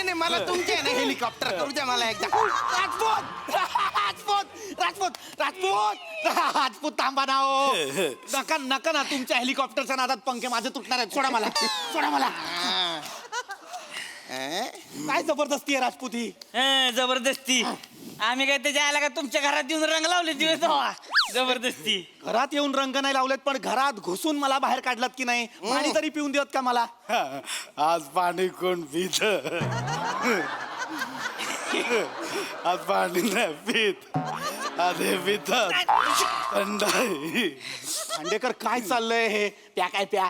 नाही मला तुमचे आहे ना हेलिकॉप्टर करू द्या मला एकदा. राजपूत राजपूत राजपूत राजपूत राजपूत थांबा ना हो. नका नका ना तुमच्या हेलिकॉप्टरच्या नादात पंखे माझे तुटणार आहेत. सोडा मला सोडा मला. काय जबरदस्ती आहे राजपूत ही. जबरदस्ती आम्ही काय त्याच्या आला का तुमच्या घरात येऊन रंग लावले दिवस जबरदस्ती. घरात येऊन रंग नाही लावलेत पण घरात घुसून मला बाहेर काढलात की नाही. पाणी तरी पिऊन देत का मला. आज पाणी कोण पित आज पाणी नाही पित आधी पितात थंडाई. खांडेकर काय चाललंय हे. प्या काय प्या.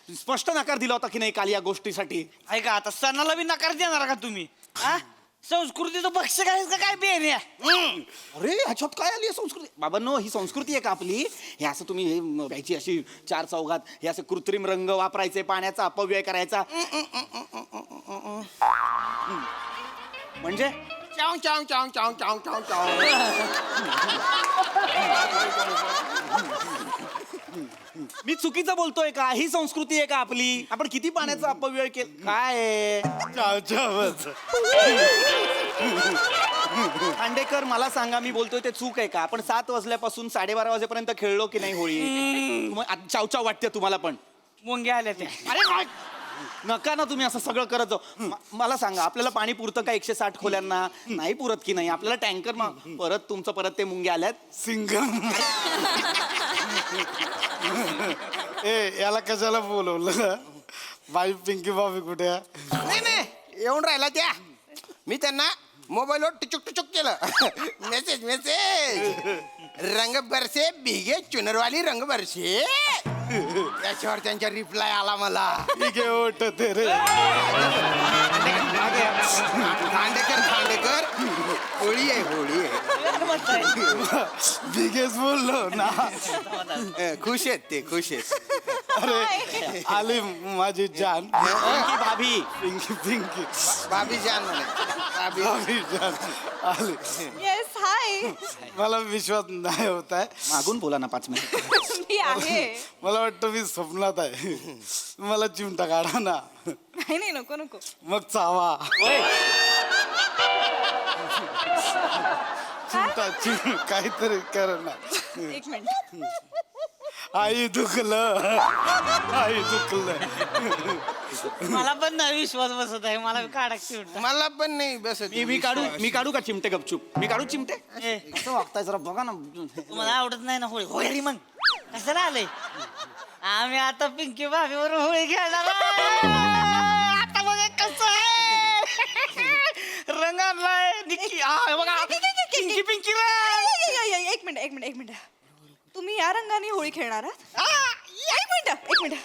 स्पष्ट नकार दिला होता की नाही काल या गोष्टीसाठी. ऐका आता सणाला बी नकार देणार का तुम्ही हा? संस्कृतीचं भक्ष काय का काय बेन अरे ह्याच्यात काय आली संस्कृती. बाबांनो ही संस्कृती आहे का आपली. हे असं तुम्ही हे प्यायची अशी चार चौघात हे असं कृत्रिम रंग वापरायचे पाण्याचा अपव्यय करायचा म्हणजे चाव चाव चाव चाव चाव चाव चाव. मी चुकीचं बोलतोय का. ही संस्कृती आहे का आपली. आपण किती पाण्याचा अपव्यय केला काय आहे? चाव चावच. खांडेकर मला सांगा मी बोलतोय ते चूक आहे का. आपण 7 वाजल्यापासून 12:30 वाजेपर्यंत खेळलो की नाही होळी. चाव चाव वाटते तुम्हाला पण. मुंग्या आल्या त्या. अरे काय नका ना तुम्ही असं सगळं करत जाऊ. मला सांगा आपल्याला पाणी पुरतं का 160 खोल्यांना. नाही पुरत की नाही. आपल्याला टँकर परत तुमचं परत ते मुंग्या आल्यात. सिंगम ए याला कशाला बोलवलं. बाई पिंकी भाभी कुठे आहे? नाही नाही येऊन राहिला त्या. मी त्यांना मोबाईलवर टुचुक टुचुक केलं. मेसेज मेसेज रंग बरसे भिगे चुनरवाली रंग बरसे. त्याच्यावर त्यांचा रिप्लाय आला मला. ठीक आहे ओटते रे. खांडेकर खांडेकर होळी आहे होळी आहे. बिगेच बोललो ना. खुश आहेत ते खुश आहेत. अरे आली माझी जान पिंकी भाभी. पिंकी पिंकी भाभी जान म्हणे भाभी. भाभी जान आली. Yes hi. मला विश्वास नाही होत आहे. मागून बोला ना 5 मिनिट. मी आहे. मला वाटतं मी स्वप्नात आहे. मला चिमटा काढा ना. नाही नाही नको नको. मग चावा चिमटा काहीतरी कर ना. एक मिनिट. आई दुखलं आई दुखलं. मला पण नाही विश्वास बसत आहे. मला काढायची वाटतं. मला पण नाही बसत. मी काढू का चिमटे गपचूप. मी काढू चिमटे. ए, कसं वागताय जरा बघा ना. तुम्हाला आवडत नाही ना होळी. होय रे मग कशाला आलंय. आम्ही आता पिंकी भाभीवर होळी खेळणार आहे. आता बघा कसं आहे. रंग आणलाय निक्की. बघा पिंकी पिंकी एक मिनिट एक मिनिट एक मिनिट. तुम्ही या रंगाने होळी खेळणार आहात. एक मिनिट एक मिनिट.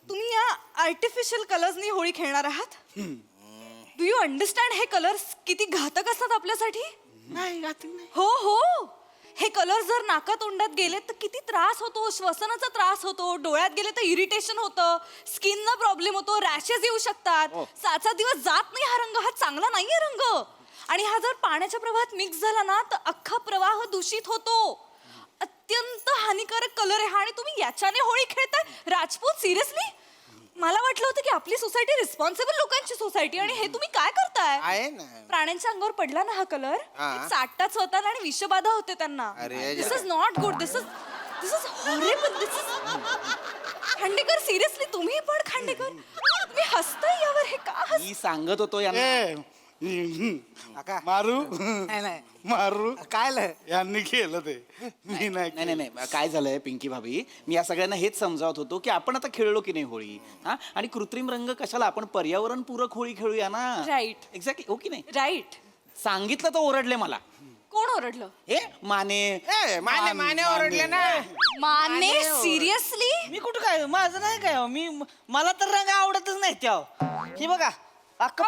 तुम्ही या आर्टिफिशियल कलर्सनी होळी खेळणार आहात. डू यू अंडरस्टँड हे कलर्स किती घातक असतात आपल्यासाठी. नाही घातक नाही. हो हो हे कलर जर नाका तोंडात गेले तर किती त्रास होतो. श्वसनाचा त्रास होतो. डोळ्यात गेले तर इरिटेशन होतं. स्किनला प्रॉब्लेम होतो. रॅशेस येऊ शकतात. 7 दिवस जात नाही हा रंग. हा चांगला नाहीये रंग. आणि हा जर पाण्याच्या प्रवाहात मिक्स झाला ना तर अख्खा प्रवाह दूषित होतो. अत्यंत हानिकारक कलर आहे हा. आणि तुम्ही याच्याने होळी खेळताय. राजपूत सिरियसली मला वाटलं होतं की आपली सोसायटी रिस्पॉन्सिबल लोकांची सोसायटी आणि हे तुम्ही काय करताय. आहे ना. प्राण्यांच्या अंगावर पडला ना हा कलर. चाटतात स्वतःला आणि विषबाधा होते त्यांना. अरे, this is not good. This is horrible. This is Khandekar seriously तुम्ही पण खांडेकर तुम्ही हसताय यावर. हे का मी सांगत होतो यांना. ए मारू नाही मारू काय यांनी केलं ते मी नाही नाही नाही नाही काय झालंय पिंकी भाभी. मी या सगळ्यांना हेच समजावत होतो की आपण आता खेळलो की नाही होळी. हा आणि कृत्रिम रंग कशाला. आपण पर्यावरण पूरक होळी खेळूया ना. Right exactly. हो की नाही. राईट. सांगितलं तर ओरडले मला. कोण ओरडलं. हे माने माने माने ओरडले ना. माने सिरियसली. मी कुठं काय माझं नाही काय हो. मी मला तर रंग आवडतच नाही त्या. हे बघा अख्खा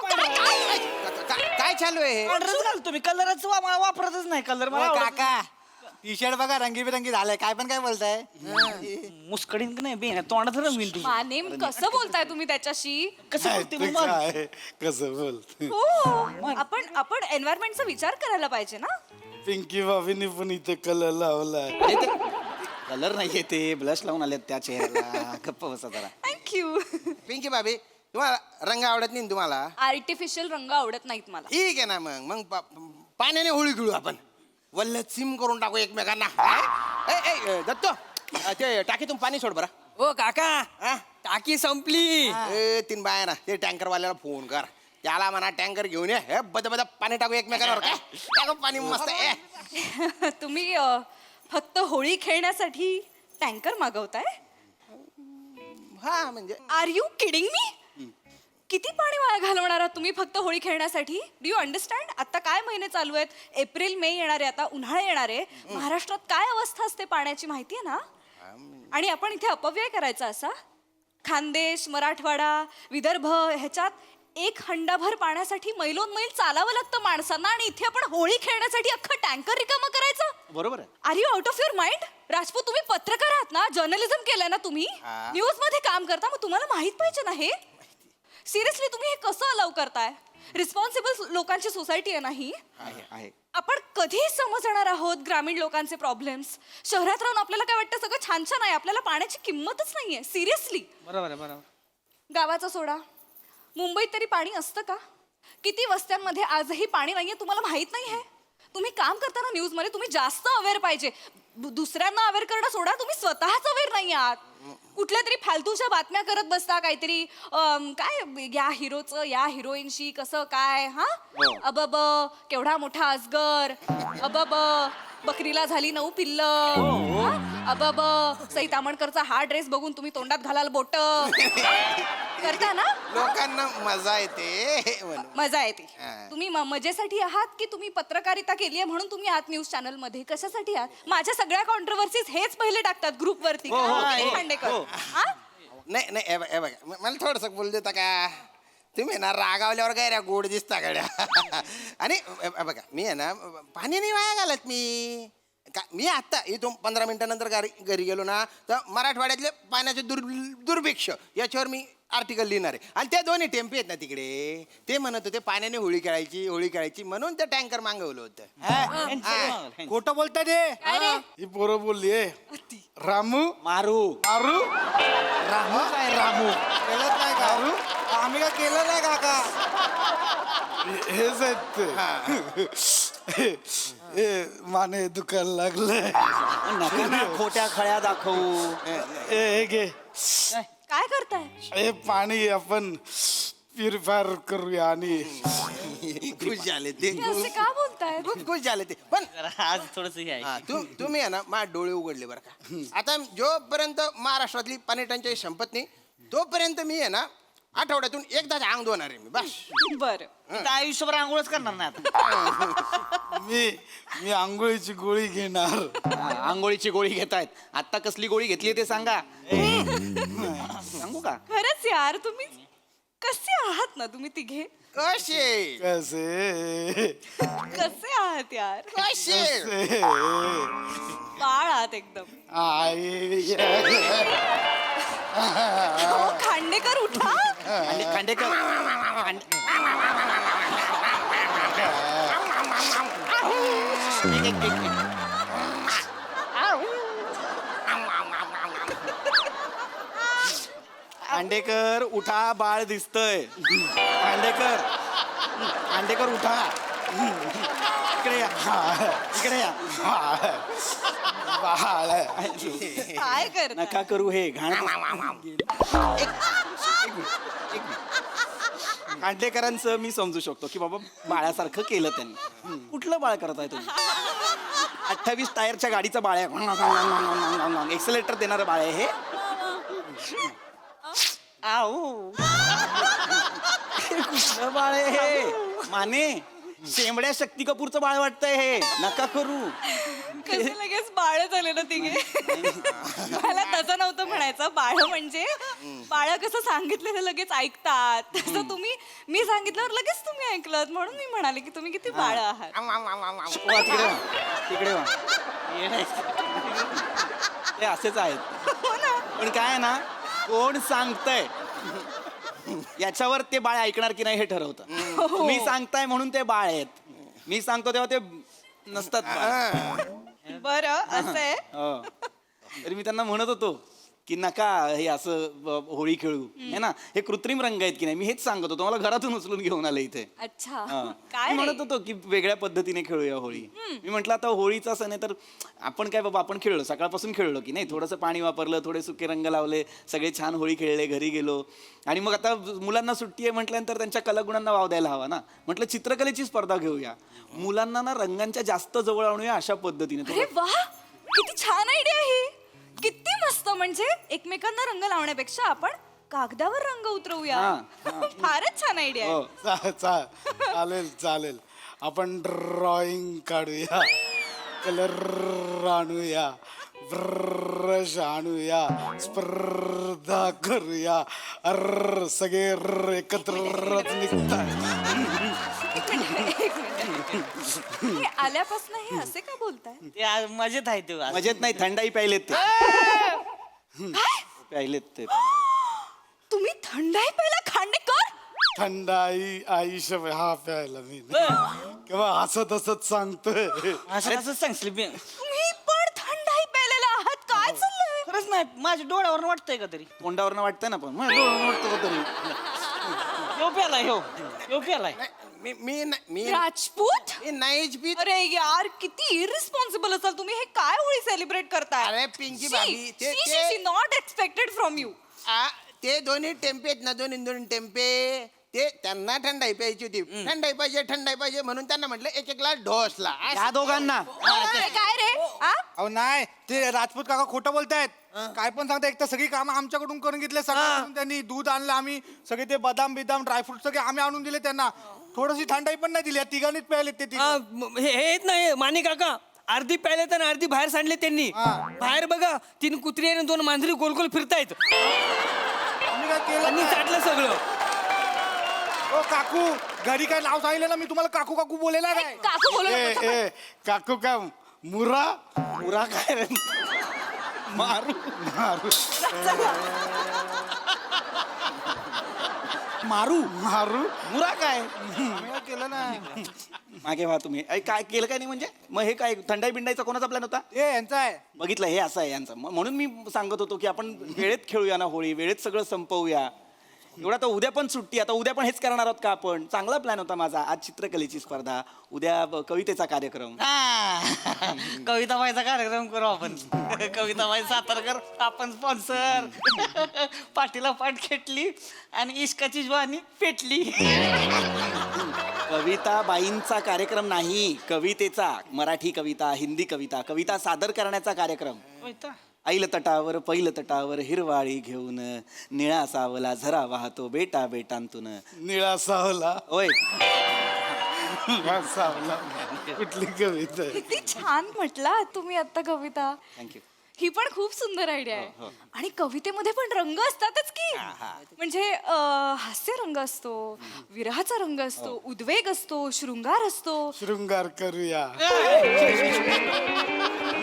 काय चालू आहे हे? पांढरच घालतो मी. कलरच वापरतच नाही. कलर मला आवडत काका टी शर्ट बघा रंगीबिरंगी झालंय. काय पण काय बोलताय. नाही. मुस्कडीन का नाही बेन तोंडात रंगवीन तुझी. माने कसं बोलताय तुम्ही त्याच्याशी. कसं नाही, बोलते ते मग. काय कसं बोलते. हो आपण एन्व्हायरमेंटचा विचार करायला पाहिजे ना. पिंकी भाभीने पण इथे कलर लावलाय. कलर नाहीये ते ब्लश लावून आले त्या चेहऱ्याला. गप्प बसा जरा. थँक्यू. पिंकी भाभी तुम्हाला रंग आवडत नाही ना तुम्हाला? आर्टिफिशियल रंग आवडत नाहीत मला. ठीक आहे ना, मग मग पाण्याने होळी खेळू आपण. वल्लचिम करून टाकू एकमेकांना. काय? दत्तो, ते टाकीतून पाणी सोड बरं. ओ काका हा? टाकी संपली. तीन बाया ना, ते टँकरवाल्याला फोन कर, त्याला म्हणा टँकर घेऊन ये. हे बद पाणी टाकू एकमेकांवर. काय टाकू पाणी मस्त. तुम्ही फक्त होळी खेळण्यासाठी टँकर मागवताय? हा म्हणजे आर यू किडिंग मी? किती पाणी वाया घालवणार आहात तुम्ही फक्त होळी खेळण्यासाठी? Do you understand? आता काय महिने चालू आहेत? एप्रिल मे येणार आहे, आता उन्हाळा येणार आहे. महाराष्ट्रात काय अवस्था असते पाण्याची माहिती आहे ना? आणि आपण इथे अपव्यय करायचा असा? खानदेश, मराठवाडा, विदर्भ ह्याच्यात 1 हंडाभर पाण्यासाठी मैलोनमैल चालावं लागतं माणसांना, आणि इथे आपण होळी खेळण्यासाठी अख्खं टँकर रिकामं करायचं? बरोबर आहे. Are you out of your mind? Rajput, तुम्ही पत्रकार आहात ना, जर्नलिझम केलंय ना तुम्ही, न्यूज मध्ये काम करता, मग तुम्हाला माहित पाहिजे ना हे. सिरियसली तुम्ही हे कसं अलाव करताय? रिस्पॉन्सिबल लोकांची सोसायटी आहे ना ही. आहे. आपण कधी समजणार आहोत ग्रामीण लोकांचे प्रॉब्लेम्स? शहरात राहून आपल्याला काय वाटतं सगळं छान छान आहे, आपल्याला पाण्याची किंमतच नाहीये. सिरियसली. बरोबर आहे, बरोबर. गावाचा सोडा, मुंबईत तरी पाणी असतं का? किती वस्त्यांमध्ये आजही पाणी नाहीये, तुम्हाला माहित नाही आहे? तुम्ही काम करताना न्यूज मध्ये तुम्ही जास्त अवेअर पाहिजे. दुसऱ्यांना अवेअर करणं सोडा, तुम्ही स्वतःच अवेअर नाही आहात. कुठल्या तरी फालतूच्या बातम्या करत बसता काहीतरी, काय या हिरोचं या हिरोईनशी कसं काय. हा अबब केवढा मोठा अजगर, अबब बकरीला झाली 9 पिल्ल, अबब सई तामणकरचा हा ड्रेस बघून तुम्ही तोंडात घालाल बोट करता ना. लोकांना मजा येते म्हणून. मजा येते. हा. तुम्ही मजेसाठी आहात की तुम्ही पत्रकारिता केली आहे म्हणून तुम्ही आहात न्यूज चॅनल मध्ये? कशासाठी आहात? माझ्या सगळ्या कॉन्ट्रोवर्सीज हेच पहिले टाकतात ग्रुप वरती. खांडेकर. हा? नाही नाही, हे बघा, मला थोडस बोल देता का? तुम्ही ना रागावल्यावर काय रे गोड दिसता गड्या. आणि हे बघा, मी आहे ना पाणी नाही वाया घालत मी. मी आत्ता इथून 15 मिनिटानंतर घरी गेलो ना, तर मराठवाड्यातले पाण्याचे दुर्भिक्ष याच्यावर मी आर्टिकल लिहिणार आहे. आणि त्या दोन्ही टेम्पे आहेत ना तिकडे, ते म्हणत होते पाण्याने होळी खेळायची म्हणून ते टँकर मागवलं होतं. खोटं बोलताय ते. काय रे? ही पोरं बोलली रामू मारू मारू रामू काय रामू? केलंच नाही का? आम्ही काय केलं नाही काका. हेच आहेत ते. ए माने दुखायला लागलंय. नका ना खोट्या खळ्या दाखवू. हे घे. काय करताय? हे पाणी आपण प्युरिफायर करूया. आणि खुश झाले ते, हे असे का बोलताय? खूप खुश झाले ते. पण आज थोडस हे आहे. हा, तुम्ही आहे ना माझे डोळे उघडले बरं का. आता जोपर्यंत महाराष्ट्रातली पाणी टंचाई संपत नाही तोपर्यंत मी आहे ना आठवड्यातून एकदाच अंग धुणार आहे मी, बस. बरं. आता आयुष्यभर आंघोळच करणार नाही आता. मी आंघोळीची गोळी घेणार. आंघोळीची गोळी घेतायत. आता कसली गोळी घेतली ते सांगा. सांगू का? खरंच यार, तुम्ही कसे आहात ना तुम्ही तिघे? कसे कसे कसे आहात यार? कसे बाळ आहात एकदम. आई अहो, खांडेकर उठा. खांडेकर खांडेकर उठा, बाळ दिसतय. खांडेकर उठा. इकडे या. इकडे या. बाळ काय करताय? नका करू हे घाण. खांडेकरांचं मी समजू शकतो की बाबा बाळासारखं केलं त्यांनी. कुठलं बाळ करताय तुम्ही? 28 टायरच्या गाडीचं बाळ आहे. एक्सेलेटर देणारं बाळ आहे हे. आऊ कुठलं बाळ आहे हे? माने शेंबड्या शक्ती कपूरचं बाळ वाटतंय हे. नका करू. कसे लगेच बाळ झाले ना तिघे? मला तसं नव्हतं म्हणायचं. बाळ म्हणजे बाळ कसं सांगितलं ते लगेच ऐकतात, तसं तुम्ही मी सांगितल्यावर लगेच तुम्ही ऐकलं, म्हणून मी म्हणाले की तुम्ही किती बाळ आहात. वा, तिकडे वा. तिकडे वा. ते असेच आहेत. हो ना. पण काय आहे ना, कोण सांगतय याच्यावर ते बाळ ऐकणार की नाही हे ठरवतं. तुम्ही सांगताय म्हणून ते बाळ आहेत. मी सांगतो तेव्हा ते नसतात बाळ. बरं असं आहे. हो. तरी मी त्यांना म्हणत होतो की नका हे असं होळी खेळू है ना, हे कृत्रिम रंग आहेत की नाही. मी हेच सांगत होतो, मला घरातून उचलून घेऊन आलं इथे. अच्छा हा. काय मी रे? म्हणत होतो की वेगळ्या पद्धतीने खेळूया होळी. मी म्हटलं आता होळीचा सण आहे तर आपण काय बाबा, आपण खेळलो, सकाळपासून खेळलो की नाही, थोडंसं पाणी वापरलं, थोडे सुके रंग लावले, सगळे छान होळी खेळले, घरी गेलो. आणि मग आता मुलांना सुट्टी आहे म्हटल्यानंतर त्यांच्या कलागुणांना वाव द्यायला हवा ना. म्हटलं चित्रकलेची स्पर्धा घेऊया, मुलांना ना रंगांच्या जास्त जवळ आणूया अशा पद्धतीने. अरे वा, किती छान आयडिया ही, किती मस्त. म्हणजे एकमेकांना रंग लावण्यापेक्षा आपण कागदावर रंग उतरवूया. फारच छान आयडिया आहे. हो. चालेल चालेल, आपण ड्रॉइंग काढूया, कलर आणूया, ब्रश आणूया, स्पर्धा करूया. सगळे एकत्रच निघतात. हे आल्यापासून हे असे का बोलताय? ते आज मजेत आहे ते आज. मजेत नाही, थंडाई प्यायलेत ते. प्यायलेत ते. तुम्ही थंडाई प्यायला खांडेकर? थंडाई आयुष्य हा प्यायला मी किंवा हसत हसत सांगतोय. असं सांगशील बे. तुम्ही पण थंडाई प्यायलेला आहात? काय चाललंय? खरंच नाही, माझ्या डोळ्यावर वाटतंय का तरी. तोंडावरनं वाटतंय ना, पण मग डोळ्यावरनं वाटतं का तरी. ह्यो प्यालाय, ह्यो प्यालाय. मी राजपूत? नाहीच पीत. अरे यार, किती इरिस्पॉन्सिबल असाल तुम्ही. हे काय होळी सेलिब्रेट करताय? अरे पिंकी भाभी, नॉट एक्सपेक्टेड फ्रॉम यू. ते दोन्ही टेम्पे आहेत ना, दोन्ही टेम्पे, ते त्यांना थंडाई प्यायची होती. थंडाई पाहिजे म्हणून त्यांना म्हटलं एक ग्लास ढोसला. या दोघांना काय रे? आ? अहो नाही, ते राजपूत काका खोटं बोलतायत. काय पण सांगता, एक तर सगळी कामं आमच्याकडून करून घेतले. सगळं त्यांनी दूध आणलं, आम्ही सगळे ते बदाम ड्रायफ्रूट सगळे आम्ही आणून दिले त्यांना. थोडीशी थंडाई पण नाही दिली, तिघांनीच प्यायले ते तिघं. हे येत नाही माने काका, अर्धी प्यायले तर अर्धी बाहेर सांडले त्यांनी. बाहेर बघा, 3 कुत्री आणि 2 मांजरी गोल गोल फिरतायत. आम्ही काय केलं त्यांनी नाही. चाटलं सगळं. ओ काकू, घरी काय नाव सांगितलं ना मी तुम्हाला, काकू काकू बोलेला काय? काकू बोलू ए नका. ए काकू का मुरा पुरा काय रे? मारू मारू मारू मारू मुरा काय आम्ही काय केलं नाही. मागे व्हा तुम्ही. काय केलं काय नाही म्हणजे? मग हे काय थंडाई बिंडाईचा कोणाचा प्लॅन होता? ए यांचा आहे. बघितलं, हे असं आहे यांचं. म्हणून मी सांगत होतो की आपण वेळेत खेळूया ना होळी, वेळेत सगळं संपवूया. एवढा तर उद्या पण सुट्टी, आता उद्या पण हेच करणार आहोत का आपण? चांगला प्लॅन होता माझा. आज चित्रकलेची स्पर्धा, उद्या कवितेचा कार्यक्रम. कविताबाईचा कार्यक्रम करू आपण. कविताबाई सातारकर आपण स्पॉन्सर. पाठीला पाठ खेटली आणि इश्काची ज्वानी पेटली. कविताबाईंचा कार्यक्रम नाही, कवितेचा. मराठी कविता, हिंदी कविता, कविता सादर करण्याचा कार्यक्रम. ऐल तटावर पैल तटावर हिरवाळी घेऊन निळा सावला झरा वाहतो बेटा बेटांतून. निळा सावला होय, सावला कुठली कविता आहे? किती छान म्हटला तुम्ही आता कविता. थँक्यू. ही पण खूप सुंदर आयडिया आहे. आणि कवितेमध्ये पण रंग असतातच की. म्हणजे हास्य रंग असतो, विरहाचा रंग असतो, उद्वेग असतो, शृंगार असतो. शृंगार करूया.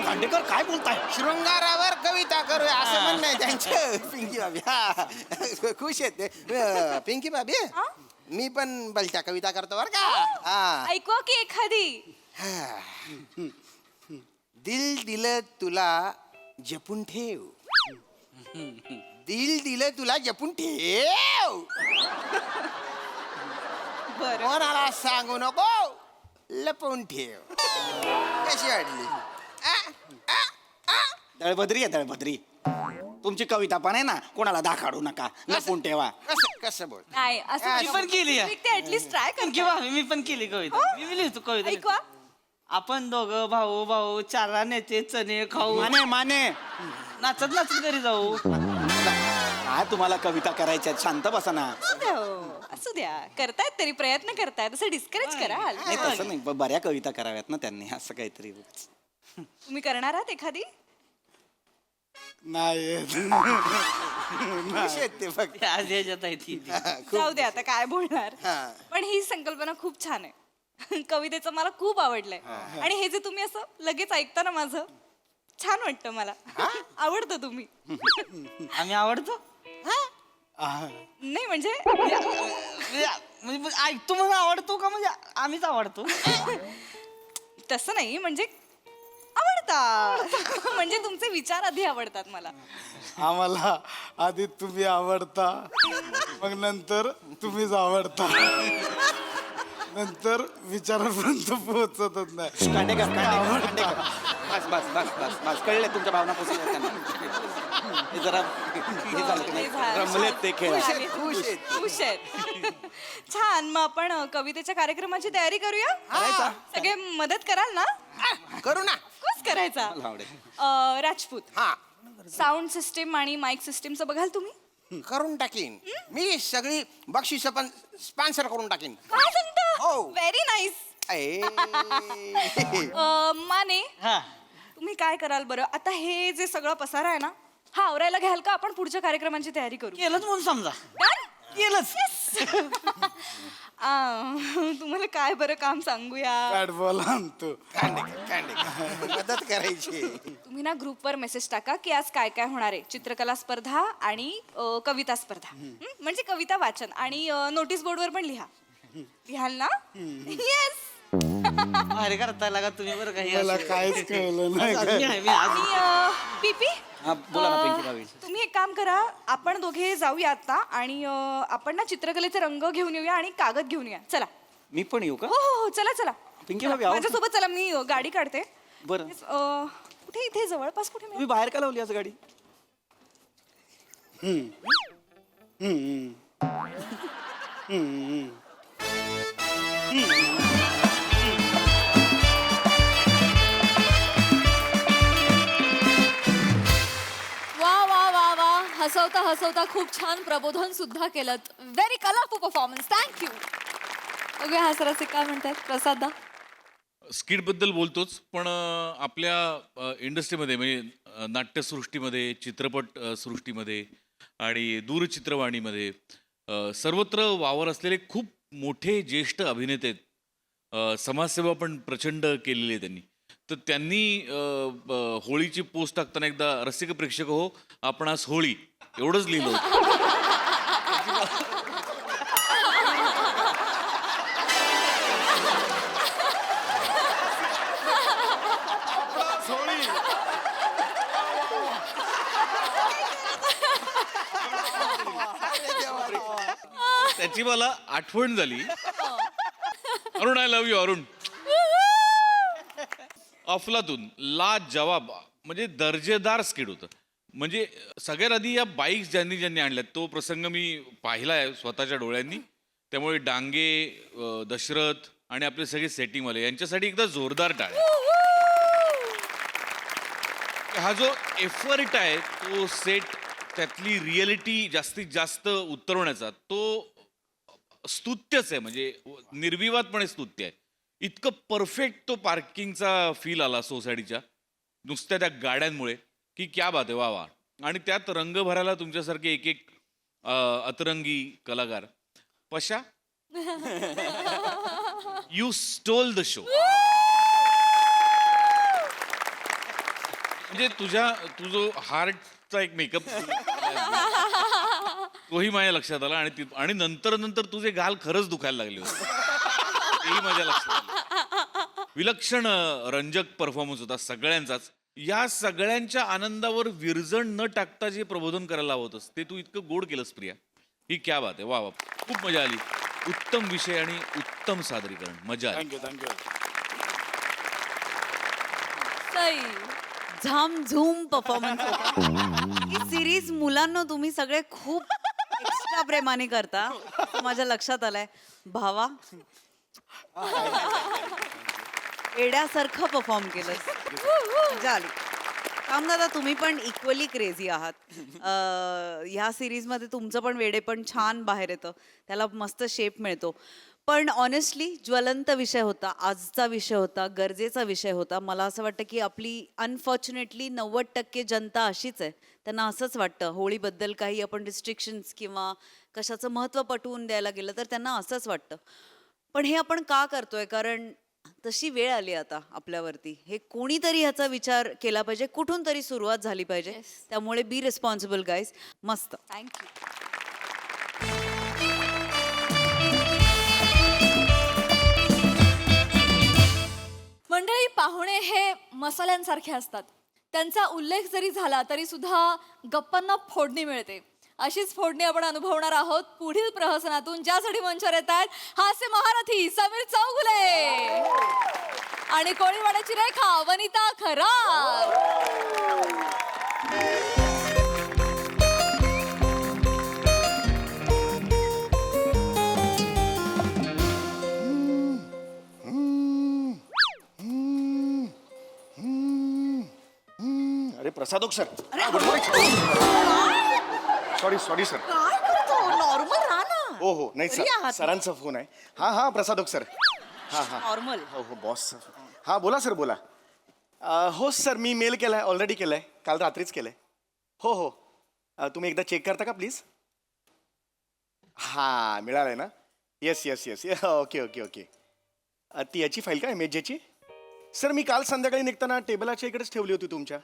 खांडेकर काय बोलताय? शृंगारावर कविता करूया असं म्हणणं आहे त्यांचं. पिंकी भाभी खुश आहेत ते. पिंकी भाभी, मी पण भलत्या कविता करतो बरं का. ऐकवा की एखादी. दिल दिलं तुला जपून ठेव, दिल दिलं तुला जपून ठेव, बरं. कोणाला सांगू नको, लपवून ठेव. कशी वाटली? दळभद्री आहे दळभद्री. तुमची कविता पण आहे ना, कोणाला दाखाडू नका, लपून ठेवा. कसं बोल? नाही असं मी पण केली आहे. ते ऍटलीस्ट ट्राय कर. किंवा मी पण केली कविता. मी लिहितो कविता. ऐकवा. आपण दोघं भाऊ भाऊ चार आण्याचे चणे खाऊ, माने माने नाचत नाचत घरी जाऊ. काय तुम्हाला कविता करायच्या? शांत बसा ना. असू द्या हो, असू द्या. करतायत तरी, प्रयत्न करतायत. असं डिस्करेज कराल. नाही तसं नाही, बऱ्या कविता कराव्यात ना त्यांनी, असं काहीतरी. तुम्ही करणार आहात एखादी? नाही खुश आहेत ते फक्त. आज याच्यात आहे ती. जाऊ दे आता, काय बोलणार. हा. पण ही संकल्पना खूप छान आहे. कवितेचं मला खूप आवडलंय. आणि हे जे तुम्ही असं लगेच ऐकता ना, माझं छान वाटतं मला. आवडतं तुम्ही. आम्ही आवडतो नाही म्हणजे म्हणजे मग ऐकतो म्हणून आवडतो का? म्हणजे आम्हीच आवडतो. तसं नाही, म्हणजे आवडतं. आवडतात म्हणजे तुमचे विचार आधी आवडतात मला. आम्हाला आधी तुम्ही आवडता, मग नंतर तुम्हीच आवडता, नंतर विचारापर्यंत पोहोचतच नाही. खांडेकर बस बस बस बस बस कळले तुमच्या भावना पोचल्या त्यांना. हे जरा हे झालं की नाही? रमलेत ते खेळ. खुश आहेत. छान. मग आपण कवितेच्या कार्यक्रमाची तयारी करूया. सगळे मदत कराल ना? करू ना. ऑफकोर्स करायचा. मला आवडेल. राजपूत, हा साऊंड सिस्टीम आणि माईक सिस्टीमचं बघाल तुम्ही? करून टाकीन मी. सगळी बक्षिसं पण स्पॉन्सर करून टाकीन. काय सांगता? हो. Very nice. ए. माने, हा तुम्ही काय कराल बरं? आता हे जे सगळं पसारा आहे ना, हा आवरायला घ्याल का? आपण पुढच्या कार्यक्रमांची तयारी करू. केलंच म्हणून समजा. केलंच. तुम्हाला काय बरं काम सांगूया? बॅट बॉल आणतो. खांडेकर मदत करायची. तुम्ही ना ग्रुपवर मेसेज टाका की आज काय काय होणार आहे. चित्रकला स्पर्धा आणि कविता स्पर्धा. म्हणजे कविता वाचन आणि नोटीस बोर्डवर पण लिहा. लिहाल ना? येस. अरे करता लागा तुम्ही बरं काही मला काहीच कळलं नाही. आणि पीपी, हा, बोला ना पिंकी भाभी. तुम्ही एक काम करा, आपण दोघे जाऊया आता आणि आपण ना चित्रकलेचे रंग घेऊन येऊया आणि कागद घेऊन येऊया. चला. मी पण येऊ का? हो हो हो, चला चला. पिंकी भाभी, आहो. माझ्यासोबत चला, मी गाडी काढते. बरं. कुठे? इथे जवळपास कुठे मिळेल? तुम्ही बाहेर का लावली आज गाडी? वा वा वा वा, हसवता हसवता खूप छान प्रबोधन सुद्धा केलं. Very colourful performance. Thank you. Okay, हा सराचे काय म्हणतात प्रसादा? स्किटबद्दल बोलतोच, पण आपल्या इंडस्ट्रीमध्ये म्हणजे नाट्यसृष्टीमध्ये, चित्रपट सृष्टीमध्ये आणि दूरचित्रवाणीमध्ये सर्वत्र वावर असलेले खूप मोठे ज्येष्ठ अभिनेते आहेत. समाजसेवा पण प्रचंड केलेली आहे त्यांनी. तर त्यांनी होळीची पोस्ट टाकताना एकदा रसिक प्रेक्षक हो आपणास होळी एवढंच लिहिलं होतं. त्याची मला आठवण झाली. Arun, I love you Arun. अफलातून ला जवाब म्हणजे दर्जेदार स्किट होतं. म्हणजे सगळ्यात आधी या बाईक्स ज्यांनी ज्यांनी आणल्यात तो प्रसंग मी पाहिला आहे स्वतःच्या डोळ्यांनी. त्यामुळे डांगे, दशरथ आणि आपले सगळे सेटिंगवाले यांच्यासाठी एकदा जोरदार टाळ्या. हा जो एफर्ट आहे तो सेट त्यातली रिअलिटी जास्तीत जास्त उतरवण्याचा तो स्तुत्यच आहे. म्हणजे निर्विवादपणे स्तुत्य आहे. इतकं परफेक्ट तो पार्किंगचा फील आला सोसायटीच्या नुसत्या त्या गाड्यांमुळे की क्या बात आहे. वा वा. आणि त्यात रंग भरायला तुमच्यासारखे एक एक अतरंगी कलाकार. पशा, यू स्टोल द शो. म्हणजे तुझं हार्टचा एक मेकअप तोही माझ्या लक्षात आला. आणि नंतर तुझे गाल खरंच दुखायला लागले होते तेही माझ्या लक्षात आलं. विलक्षण रंजक परफॉर्मन्स होता सगळ्यांचाच. या सगळ्यांच्या आनंदावर विरजण न टाकता जे प्रबोधन करायला होतंस ते तू इतकं गोड केलंस प्रिया. ही क्या बात आहे. वा वा, खूप मजा आली. उत्तम विषय आणि उत्तम सादरीकरण. मजा आली. Thank you thank you. सई, झामझूम परफॉर्मन्स होता. ही सिरीज मुलांना तुम्ही सगळे खूप एक्स्ट्रा प्रेमाने करता माझ्या लक्षात आलंय. भावा, एड्यासारखं परफॉर्म केलं. मजा आली. कामदादा, तुम्ही पण इक्वली क्रेझी आहात. ह्या सिरीजमध्ये तुमचं पण वेडे पण छान बाहेर येतं. त्याला मस्त शेप मिळतो. पण ऑनेस्टली ज्वलंत विषय होता, आजचा विषय होता, गरजेचा विषय होता. मला असं वाटतं की आपली अनफॉर्च्युनेटली 90% जनता अशीच आहे. त्यांना असंच वाटतं होळीबद्दल काही आपण रिस्ट्रिक्शन्स किंवा कशाचं महत्त्व पटवून द्यायला गेलं तर त्यांना असंच वाटतं. पण हे आपण का करतोय? कारण तशी वेळ आली आता आपल्यावरती. हे कोणीतरी ह्याचा विचार केला पाहिजे, कुठून तरी सुरुवात झाली पाहिजे. त्यामुळे बी रिस्पॉन्सिबल गाईज. मस्त. थँक्यू. मंडळी, पाहुणे हे मसाल्यांसारखे असतात. त्यांचा उल्लेख जरी झाला तरी सुद्धा गप्पांना फोडणी मिळते. अशीच फोडणी आपण अनुभवणार आहोत पुढील प्रहसनातून, ज्यासाठी मंचावर येत आहेत हास्य महारथी समीर चौगुले आणि कोळीवाड्याची रेखा वनिता खरात. अरे प्रसादोक sir, good morning. Sorry sir. काय करतो नॉर्मल राहा ना. हो हो नाही घरी सर, आहात ना? सरांचा फोन आहे. हा प्रसादोक सर. हा नॉर्मल. हो हो बॉस सर. हा बोला सर बोला. हो सर, मी मेल केलाय, ऑलरेडी केलाय, काल रात्रीच केलाय. हो हो तुम्ही एकदा चेक करता का प्लीज? हा मिळालंय ना. Yes yes yes okay okay okay. ती याची फाईल का इमेजची? सर मी काल संध्याकाळी निघताना टेबलाच्या इकडेच ठेवली होती तुमच्या.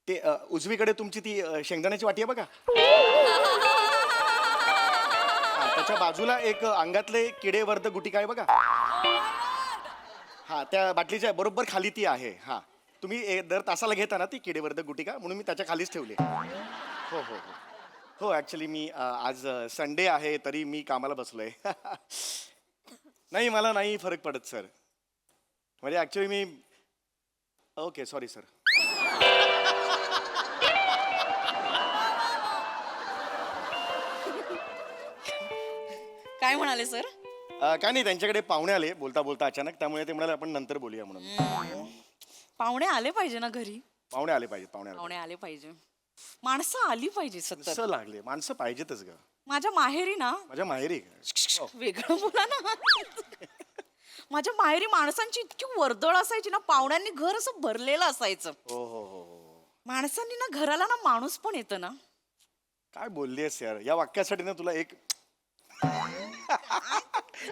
ते उजवीकडे तुमची ती शेंगदाण्याची वाटी आहे बघा. त्याच्या बाजूला एक अंगातले किडेवर्ध गुटिका आहे बघा. हा त्या बाटलीच्या बरोबर खाली ती आहे. हा तुम्ही दर तासाला घेता ना ती किडेवर्ध गुटिका, म्हणून मी त्याच्या खालीच ठेवली. हो हो हो हो ॲक्च्युली मी आज संडे आहे तरी मी कामाला बसलोय. नाही मला नाही फरक पडत सर. म्हणजे ॲक्च्युली मी ओके सॉरी सर. काय म्हणाले सर? काय नाही, त्यांच्याकडे पाहुणे आले बोलता बोलता अचानक, त्यामुळे ते म्हणाले आपण नंतर बोलूया म्हणून. पाहुणे आले पाहिजे ना घरी. पाहुणे आले पाहिजे, पाहुणे आले पाहुणे आले पाहिजे. माणसं आली पाहिजे सतत. कसं लागले, माणसं पाहिजेतच ग. माझ्या माहेरी ना, माझ्या माहेरी हो. वेगळं बोला ना. माझ्या माहेरी माणसांची इतकी वर्दळ असायची ना, पाहुण्यांनी घर असं भरलेलं असायचं. हो हो हो हो. माणसांनी ना घराला ना माणूस पण येतं ना. काय बोललीस यार, या वाक्यासाठी ना तुला एक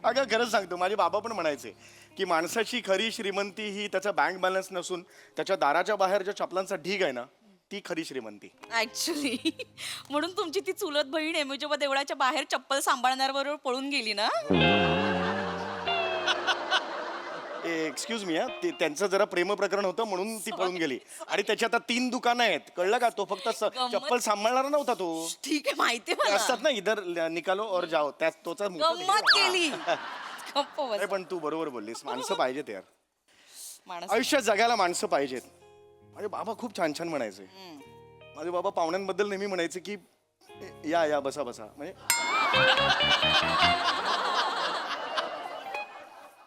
अगं खरंच सांगतो, माझे बाबा पण म्हणायचे की माणसाची खरी श्रीमंती ही त्याचा बँक बॅलन्स नसून त्याच्या दाराच्या बाहेर ज्या चपलांचा ढीग आहे ना, ती खरी श्रीमंती. ऍक्च्युली म्हणून तुमची ती चुलत बहीण एमोजोबा देवळाच्या बाहेर चप्पल सांभाळणाऱ्याबरोबर पळून गेली ना. एक्सक्यूज मी, त्यांचं जरा प्रेम प्रकरण होतं म्हणून ती पळून गेली. आणि त्याची आता 3 दुकानं आहेत, कळलं का? तो फक्त चप्पल सांभाळणारा नव्हता तो. ठीक आहे, माहिती ते असतात ना, इधर निकालो और जाओ, त्यात तोचा गंमत केली. गप्प बस. नाही पण तू बरोबर बोललीस, माणसं पाहिजेत यार. माणसं आयुष्यात जगायला माणसं पाहिजेत. माझे बाबा खूप छान छान म्हणायचे. माझे बाबा पाहुण्यांबद्दल नेहमी म्हणायचे की या या बसा बसा, म्हणजे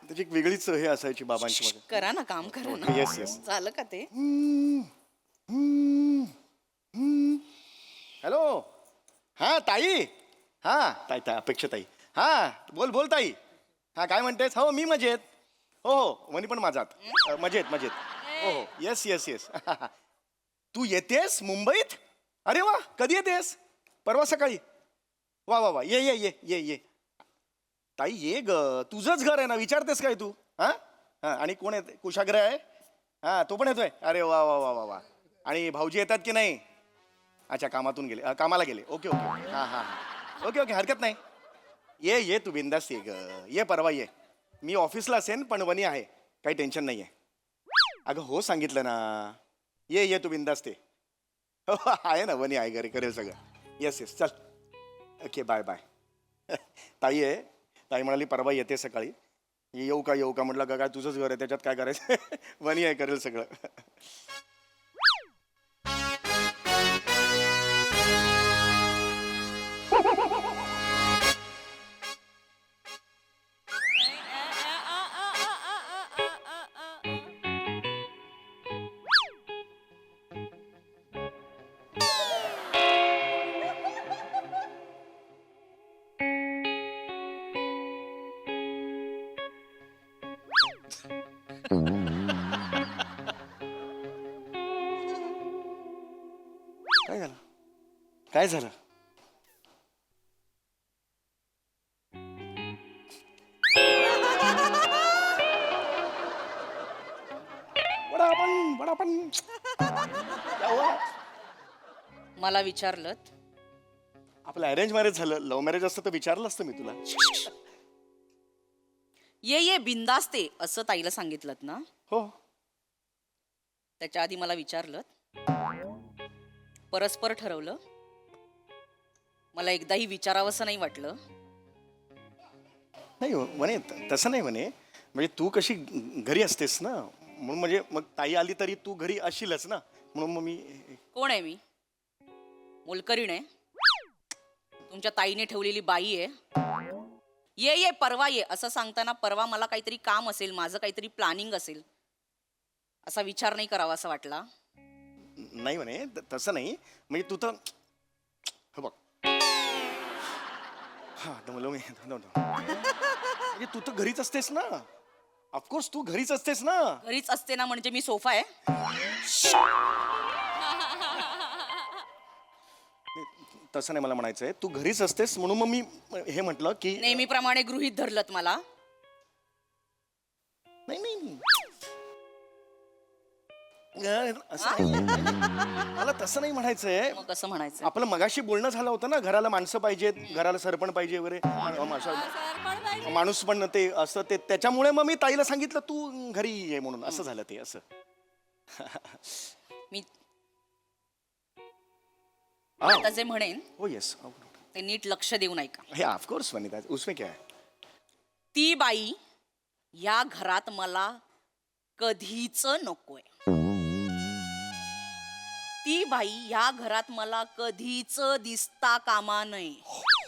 त्याची एक वेगळीच हे असायची बाबांची मध्ये. करा ना, काम करा ना. Yes yes. झालं का ते? हॅलो. हा ताई. हा ताई ताई अपेक्षा ताई. हा बोल बोल ताई. हा काय म्हणतेस? हो मी मजेत. हो हो वनी पण माझात मजेत मजेत. हो हो येस येस येस. तू येतेस मुंबईत? अरे वा, कधी येतेस? परवा सकाळी. वा वा वा, ये ये ये ये ये. ताई ये ग, तुझंच घर आहे ना, विचारतेस काय तू? हा हा. आणि कोण येते? कुशाग्र आहे? हा तो पण येतोय? अरे वा वा वा वा वा. आणि भाऊजी येतात की नाही? अच्छा कामातून गेले, कामाला गेले. Okay okay. हां हां ओके ओके, हरकत नाही. ये ये तू बिंदास ये ग, ये परवा ये. मी ऑफिसला असेन पण वनी आहे, काही टेन्शन नाही आहे. अगं हो सांगितलं ना. ये ये तू बिंदास ते. हो आहे ना, वनी आहे घरी, करेल सगळं. येस येस चल. Okay bye bye. ताई आहे, ताई म्हणाली परवा येते सकाळी. येऊ का म्हटलं का काय तुझंच घर आहे, त्याच्यात काय करायचं. वनी आहे, करेल सगळं. काय झालं? काय झालं? वडापान. मला विचारलं. आपलं अरेंज मॅरेज झालं, लव्ह मॅरेज असतं तर विचारलं असतं मी तुला. ये ये बिंदास ते असं ताईला सांगितलं ना. हो त्याच्या आधी मला विचारलं, परस्पर ठरवलं, मला एकदाही विचारावंसं नाही वाटलं. नाही हो, म्हणे तसं नाही म्हणे, म्हणजे तू कशी घरी असतेस ना, म्हणून म्हणजे मग ताई आली तरी तू घरी असशीलच ना, म्हणून मग मी. कोण आहे मी? मोलकरीण आहे? तुमच्या ताईने ठेवलेली बाई आहे? ये परवा ये असं सांगताना परवा मला काहीतरी काम असेल, माझं काहीतरी प्लॅनिंग असेल, असा विचार नाही करावा असं वाटला. नाही म्हणे तसं नाही, म्हणजे तू तर हे बघ, हा दमलो मी. म्हणजे तू तर घरीच असतेस ना, ऑफकोर्स तू घरीच असतेस ना. घरीच असते ना म्हणजे मी सोफा आहे? तसं नाही मला म्हणायचंय, तू घरीच असतेस म्हणून मग मी हे म्हटलं की नेहमीप्रमाणे गृहीत धरलत मला. नाही नाही नाही. असं नाही. मला तसं नाही म्हणायचंय. मग कसं म्हणायचं? आपलं मगाशी बोलणं झालं होतं ना, घराला माणसं पाहिजेत, घराला सरपण पाहिजे वगैरे, माणूस पण ते असं ते, त्याच्यामुळे मग मी ताईला सांगितलं तू घरी ये म्हणून, असं झालं ते. असं मी आता जे म्हणेन हो येस, ते नीट लक्ष देऊन ऐका. हे ऑफकोर्स वनिता, उसमें क्या है. ती बाई या घरात मला कधीच नकोय. ती बाई या घरात मला कधीच दिसता कामा नये.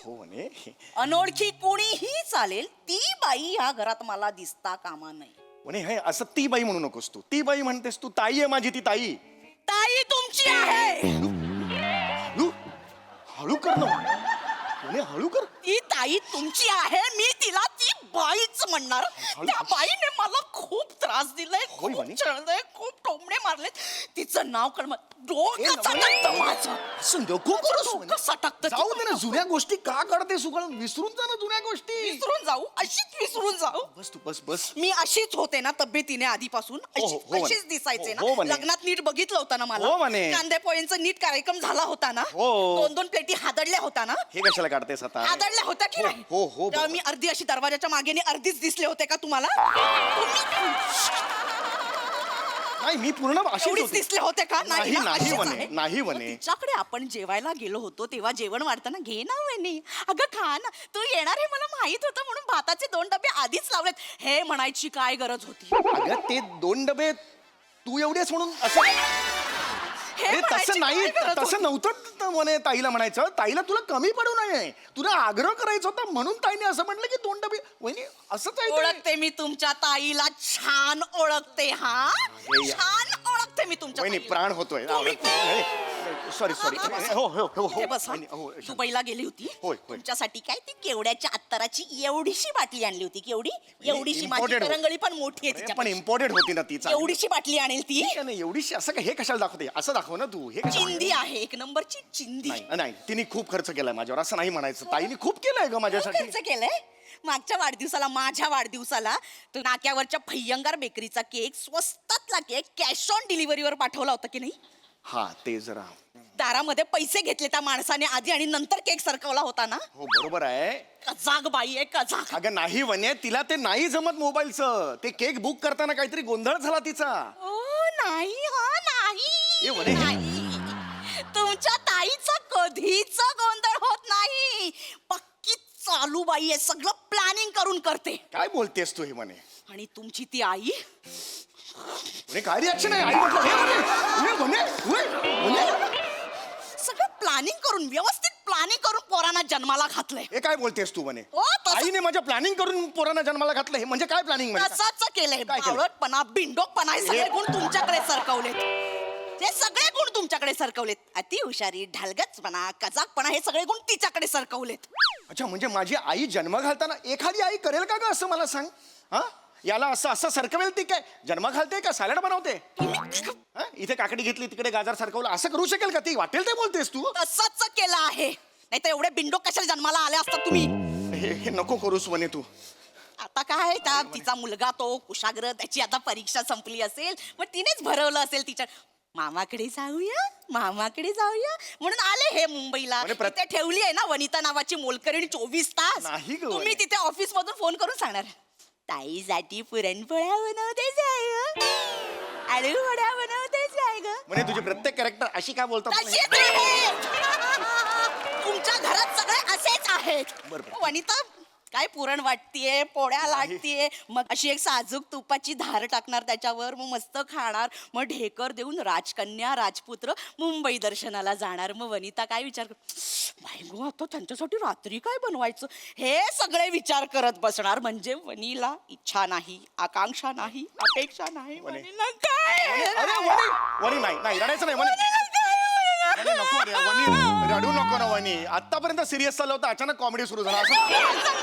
हो म्हणे. अनोळखी कोणीही चालेल, ती बाई या घरात मला दिसता कामा नये. म्हणे हे असं ती बाई म्हणू नकोस तू. ती बाई म्हणतेस तू, ताई आहे माझी ती ताई. ताई तुमची आहे. हळू हळू कर ना म्हणे, हळू कर. ती ताई तुमची आहे, मी तिला ती बाईच म्हणणार. त्या बाईने मला खूप त्रास दिलाय, होय खूप म्हणे. छळलंय, खूप टोमणे मारले. तिचं नाव कळ डोकं सटकतं माझं. असं नको करूस म्हणे. डोकं सटकतं. जाऊ दे ना, जुन्या गोष्टी का काढते सुगळ, विसरून जा ना जुन्या गोष्टी. विसरून जाऊ? अशीच विसरून जाऊ? बस तू बस बस. मी अशीच होते ना तब्येतीने आधीपासून? हो, हो, म्हणे. अशीच दिसायचे हो, हो, ना? म्हणे. लग्नात नीट बघितलं होतं ना मला? हो, म्हणे. कांदे पोळ्यांचा नीट कार्यक्रम झाला होता ना? हो. 2-2 प्लेटी हादडल्या होता ना? हे कशाला काढतेस आता. हादडल्या होत्या की हो, नाही? हो, हो, तेव्हा मी अर्धी अशी दरवाजाच्या मागेने अर्धीच दिसले होते का तुम्हाला? नाही मी पूर्ण अशीच एवढीच होती. दिसले होते का? नाही ना, नाही अशीच म्हणे, आहे. नाही मग म्हणे. तिच्याकडे आपण जेवायला गेलो होतो तेव्हा जेवण वाढताना घे ना म्हणे, अगं खा ना, तू येणार हे मला माहित होतं म्हणून भाताचे 2 डबे आधीच लावलेत. हे म्हणायची काय गरज होती? अगं ते 2 डबे तू एवढेच म्हणून असं. हे अरे म्हणायची तसं नाही, काय गरज तसं होती? नव्हतं म्हणे ताईला म्हणायचं. ताईला तुला कमी पडू नये, तुला आग्रह करायचा होता म्हणून ताईने असं म्हटलं की 2 डबे. वहिनी असंच आहे ते. ओळखते मी तुमच्या ताईला, छान ओळखते. हा हे या. छान ओळखते मी तुमच्या वहिनी ताईला. प्राण होतोय. Sorry sorry. हो हो हो हो. इथे बस, हा. वहिनी, हो, दुबईला गेली होती. होय, होय. तुमच्यासाठी काय ती केवड्याच्या अत्तराची एवढीशी बाटली आणली होती. केवढी? एवढीशी. माझी imported हो. करंगळी पण मोठी आहे अरे, तिच्या. पण इम्पॉर्टंट होती ना ती. चांगली. एवढीशी बाटली आणेल ती. ठीक आहे ना, एवढीशी असं काय, हे कशाला दाखवते, असं दाखव ना तू. हे कशाला? चिंदी आहे, एक नंबरची चिंदी. नाही नाही, तिने खूप खर्च केलाय माझ्यावर, असं नाही म्हणायचं. ताईने खूप केलंय ग माझ्यासाठी. खर्च केलंय. मागच्या वाढदिवसाला, माझ्या वाढदिवसाला तो नाक्यावरच्या भयंकर बेकरीचा केक, स्वस्तातला केक कॅश ऑन डिलिव्हरीवर पाठवला होता की नाही? हा ते जरा. दारामध्ये पैसे घेतले त्या माणसाने आधी आणि नंतर केक सरकवला होता ना? हो बरोबर आहे. कजाग बाई आहे, कजाग. अगं नाही वने, तिला ते नाही जमत मोबाईलचं. ते केक बुक करताना काहीतरी गोंधळ झाला तिचा. ओ नाही, हा ए, नाही. वने. नाही. तुमच्या ताईचा कधीच गोंधळ होत नाही. पक्की चालू बाई आहे, सगळं प्लॅनिंग करून करते. काय बोलतेस तू हे म्हणे? आणि तुमची ती आई म्हणे काय रिॲक्शन आहे? आई म्हटलं, हे म्हणे, सगळं प्लॅनिंग करून, व्यवस्थित प्लॅनिंग करून पोरांना जन्माला घातलंय. हे काय बोलतेस तू म्हणे? हो, तसं- आईने माझ्या प्लॅनिंग करून पोरांना जन्माला घातलं, हे म्हणजे काय प्लॅनिंग म्हणजे? तसंच केलंय. काय केलंय? बावळटपणा, बिंडोकपणा हे सगळे गुण तुमच्याकडे सरकवलेत. हे सगळे गुण तुमच्याकडे सरकवलेत. अति हुशारी, ढलगचपणा, कजाकपणा हे सगळे गुण तिच्याकडे सरकवलेत. अच्छा, म्हणजे माझी आई जन्म घालताना एखादी आई करेल का ग असं, मला सांग. हा, याला असं असं सरकवेल ती काय? जन्म घालते का सॅलड बनवते? हा? इथे काकडी घेतली, तिकडे गाजर सरकवलं, असं करू शकेल का ती? वाटेल ते बोलतेस तू. तसंच केलं आहे. नाही तर एवढे बिंडोक कशाला जन्माला आले असतात तुम्ही? हे नको करूस म्हणे तू. आता काय, त्या तिचा मुलगा तो कुशाग्र, त्याची आता परीक्षा संपली असेल, मग तिनेच भरवलं असेल तिच्या मामाकडे जाऊया, मामाकडे जाऊया म्हणून आले हे मुंबईला. म्हणजे तिथे ठेवली आहे ना वनिता नावाची मोलकरीण 24 तास. नाही गं, तुम्ही तिथे ऑफिस मधून फोन करून सांगणार, ताईसाठी पुरणपोळ्या बनवते, आळू वड्या बनवते, म्हणे तुझे प्रत्येक कॅरेक्टर अशी काय बोलतात तशीच आहे. तुमच्या घरात सगळे असेच आहेत बरोबर. वनिता काय पुरण वाटतीये पोळ्या लाटतीये मग अशी एक साजूक तुपाची धार टाकणार त्याच्यावर मग मस्त खाणार मग ढेकर देऊन राजकन्या राजपुत्र मुंबई दर्शनाला जाणार मग वनिता काय विचार बाई गो आता त्यांच्यासाठी रात्री काय बनवायचं हे सगळे विचार करत बसणार म्हणजे वनीला इच्छा नाही आकांक्षा नाही अपेक्षा नाही वनीला काय अरे वनी वनी नाही नाही रडायचं नाही वनी वनी, नको रे वनी रडू नको ना वनी आतापर्यंत सिरियस चाललं होतं अचानक कॉमेडी सुरू झाला असं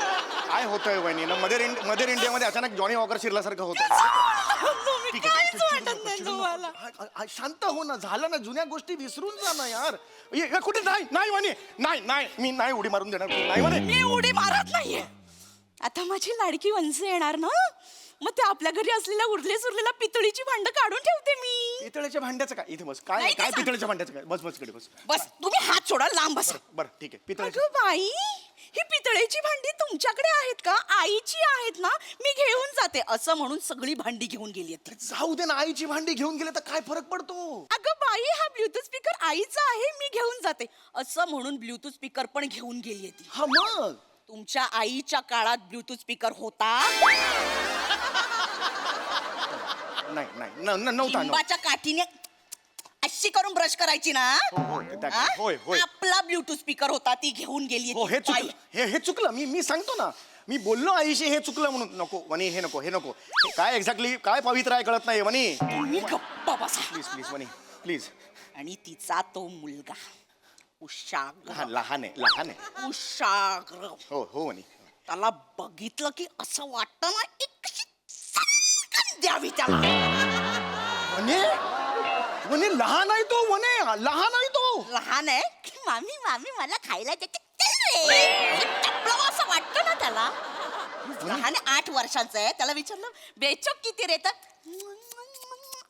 काय होतंय वनी ना मदर इंडियामध्ये अचानक जॉनी वॉकर शिरल्यासारखं होतं ठीक आहे, वाटत नाही तुम्हाला शांत हो ना झालं ना जुन्या गोष्टी विसरून जा ना यार कुठे नाही नाही वनी नाही नाही मी नाही उडी मारून देणार नाही वनी मी उडी मारत नाहीये आता माझी लाडकी वंश येणार ना मग ते आपल्या घरी असलेल्या उरले सुरलेला पितळीची भांड काढून ठेवते मी पितळेच्या भांड्याचं काय इथे बस काय नाही, काय ते सांग. पितळेच्या भांड्याचं काय बस बस कडे बस बस तुम्ही हात सोडा लांब बसा बरं ठीक आहे पितळेच्या अगं बाई ही पितळेची भांडी तुमच्याकडे आहेत का आईची आहेत ना मी घेऊन जाते असं म्हणून सगळी भांडी घेऊन गेली ती जाऊ दे ना आईची भांडी घेऊन गेले तर काय फरक पडतो अगं बाई हा ब्लूटूथ स्पीकर आईचा आहे मी घेऊन जाते असं म्हणून ब्लूटूथ स्पीकर पण घेऊन गेली ती हा मग तुमच्या आईच्या काळात ब्लूटूथ स्पीकर होता नाही नाही नव्हता लिंबाच्या काठीने अशी करून ब्रश करायची ना हा? होय होय आपला ब्लूटूथ स्पीकर होता ती घेऊन गेली हो हे चुकलं हे चुकलं मी सांगतो ना मी बोललो आईशी हे चुकलं म्हणून नको वनी हे नको हे काय एक्झॅक्टली काय पवित्र आहे कळत नाही वनी तुम्ही गप्पा बसा प्लीज प्लीज वनी प्लीज आणि तिचा तो मुलगा उशाग्र लहान आहे उशाग्र हो हो वनी त्याला बघितलं की असं वाटतं ना एक कशी चटकन द्यावी त्याला वने वने लहान आहे तो वने लहान आहे तो लहान आहे की मामी मामी मला खायला देते टपलावं असं वाटतं ना त्याला लहान 8 वर्षांचं आहे त्याला विचारलं बेचोक किती रे तर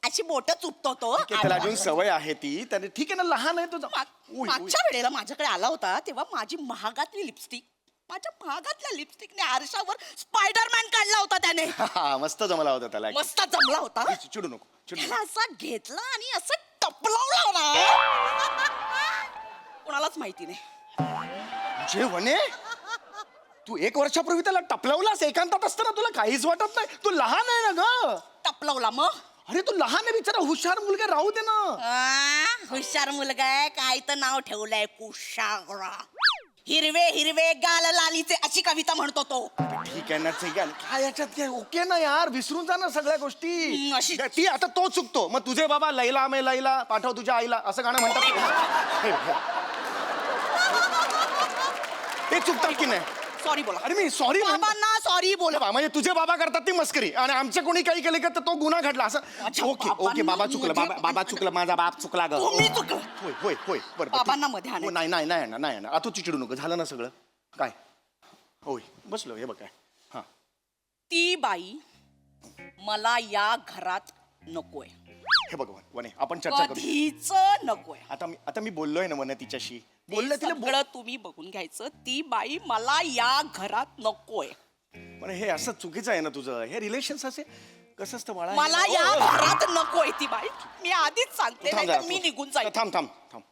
अशी बोट चुपतो तो त्याला अजून सवय आहे ती त्याने ठीक आहे ना लहान आहे तो मागच्या वेळेला माझ्याकडे आला होता तेव्हा माझी महागातली लिपस्टिक माझ्या भागातल्या लिपस्टिकने आरशावर स्पायडरमॅन काढला होता त्याने हा मस्त जमला होता त्याला मस्त जमला होता चिडू नको त्याला असा घेतला आणि असं टपलावला ना कोणालाच माहिती नाही जे वने तू 1 वर्षापूर्वी त्याला टपलावलास एकांतात असताना तुला काहीच वाटत नाही तू लहान आहे ना ग टपलावला मग अरे तू लहान आहे बिचारा हुशार मुलगा राहू दे ना हुशार मुलगा आहे काय तर नाव ठेवलंय कुशाग्र हिरवे हिरवे गाल लालीचे अशी कविता म्हणतो तो ठीक आहे ना ठीक आहे काय याच्यात काय ओके ना यार विसरून जा ना सगळ्या गोष्टी ती आता तो चुकतो मग तुझे बाबा लैला मे लैला पाठव तुझ्या आईला असं गाणं म्हणतात ते चुकतात की नाही सॉरी बोला अरे मी सॉरी बाबांना सॉरी बोला म्हणजे तुझे बाबा करतात ती मस्करी आणि आमच्या कोणी काही केलं का तर तो गुन्हा घडला असं ओके ओके बाबा चुकलं बाबा चुकलं माझा बाप चुकला ग तुम्ही चुकलं होय होय होय बरं बाबांना मध्ये हो, नाही नाही नाही ना नाही ना आता तू चिडू नको झालं ना सगळं काय होय बसलो हे बघ काय हा ती बाई मला या घरात नकोय हे बघ वने आपण चर्चा करू कधीच नकोय आता मी बोललोय ना वने तिच्याशी बोललं तिला सगळं तुम्ही बघून घ्यायचं ती बाई मला या घरात नकोय पण हे असं चुकीचं आहे ना तुझं हे रिलेशन असे कसं असतं बाळा मला या घरात नकोय ती बाई मी आधीच सांगते थांब नाहीतर जरा, मी निघून जाईल थांब थांब थांब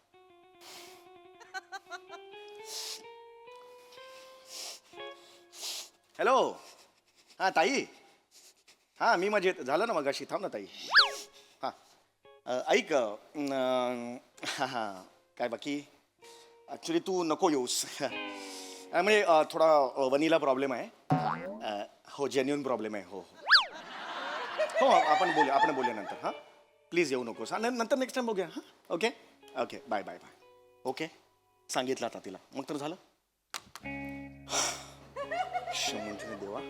हॅलो हा ताई हा मी मजेत झालं ना मगाशी थांब ना ताई हा ऐक हा हा काय बाकी ॲक्च्युली तू नको येऊस म्हणजे थोडा वनीला प्रॉब्लेम आहे हो जेन्युन प्रॉब्लेम आहे हो हो हो आपण बोलूया नंतर हां प्लीज येऊ नकोस हां नंतर नेक्स्ट टाइम बघूया हां okay okay bye bye bye okay सांगितलं आता तिला मग तर झालं शमंतीने देवा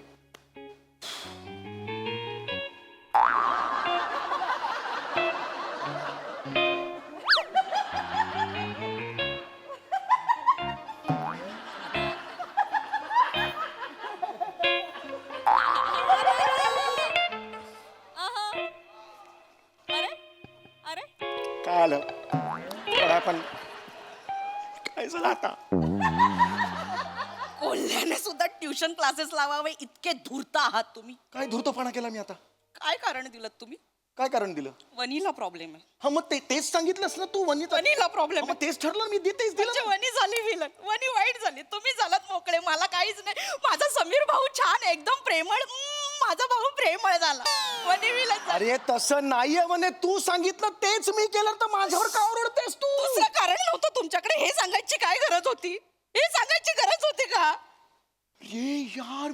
काय आलं पण काय झालं आता कोल्ह्याने सुद्धा ट्युशन क्लासेस लावावे इतके धूर्त आहात तुम्ही काय धूर्तपणा केला मी आता काय कारण दिलं तुम्ही काय कारण दिलं? वनीला प्रॉब्लेम आहे. हा मग तेच सांगितलंस ना तू वनीचा. वनीला प्रॉब्लेम मग तेच ठरलं मी तेच दिलं म्हणजे ना. वनी झाली विलन, वनी वाईट झाली, तुम्ही झालात मोकळे, मला काहीच नाही. माझा समीर भाऊ छान एकदम प्रेमळ, माझा भाऊ प्रेमळ झाला, वनी विलन. अरे तसं नाहीये म्हणे, तू सांगितलं तेच मी केलं तर माझ्यावर का ओरडतेस तू? दुसरं कारण नव्हतं तुमच्याकडे, हे सांगायची काय गरज होती? हे सांगायची गरज होती का? ये यार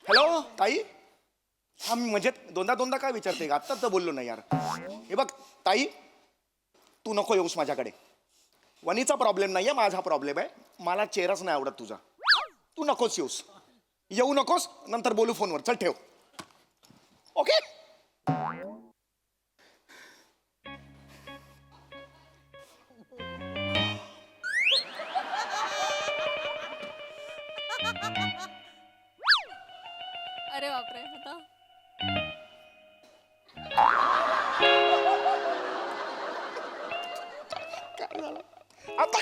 हॅलो ताई. हा मी मजेत. दोनदा काय विचारते? आत्ता तर बोललो नाही यार. हे बघ ताई, तू नको येऊस माझ्याकडे. वनीचा प्रॉब्लेम नाहीये, माझा प्रॉब्लेम आहे. मला चेहराच नाही आवडत तुझा. तू नकोस येऊस, येऊ नकोस. नंतर बोलू फोनवर. चल ठेव. ओके. अरे बापरे, आता आता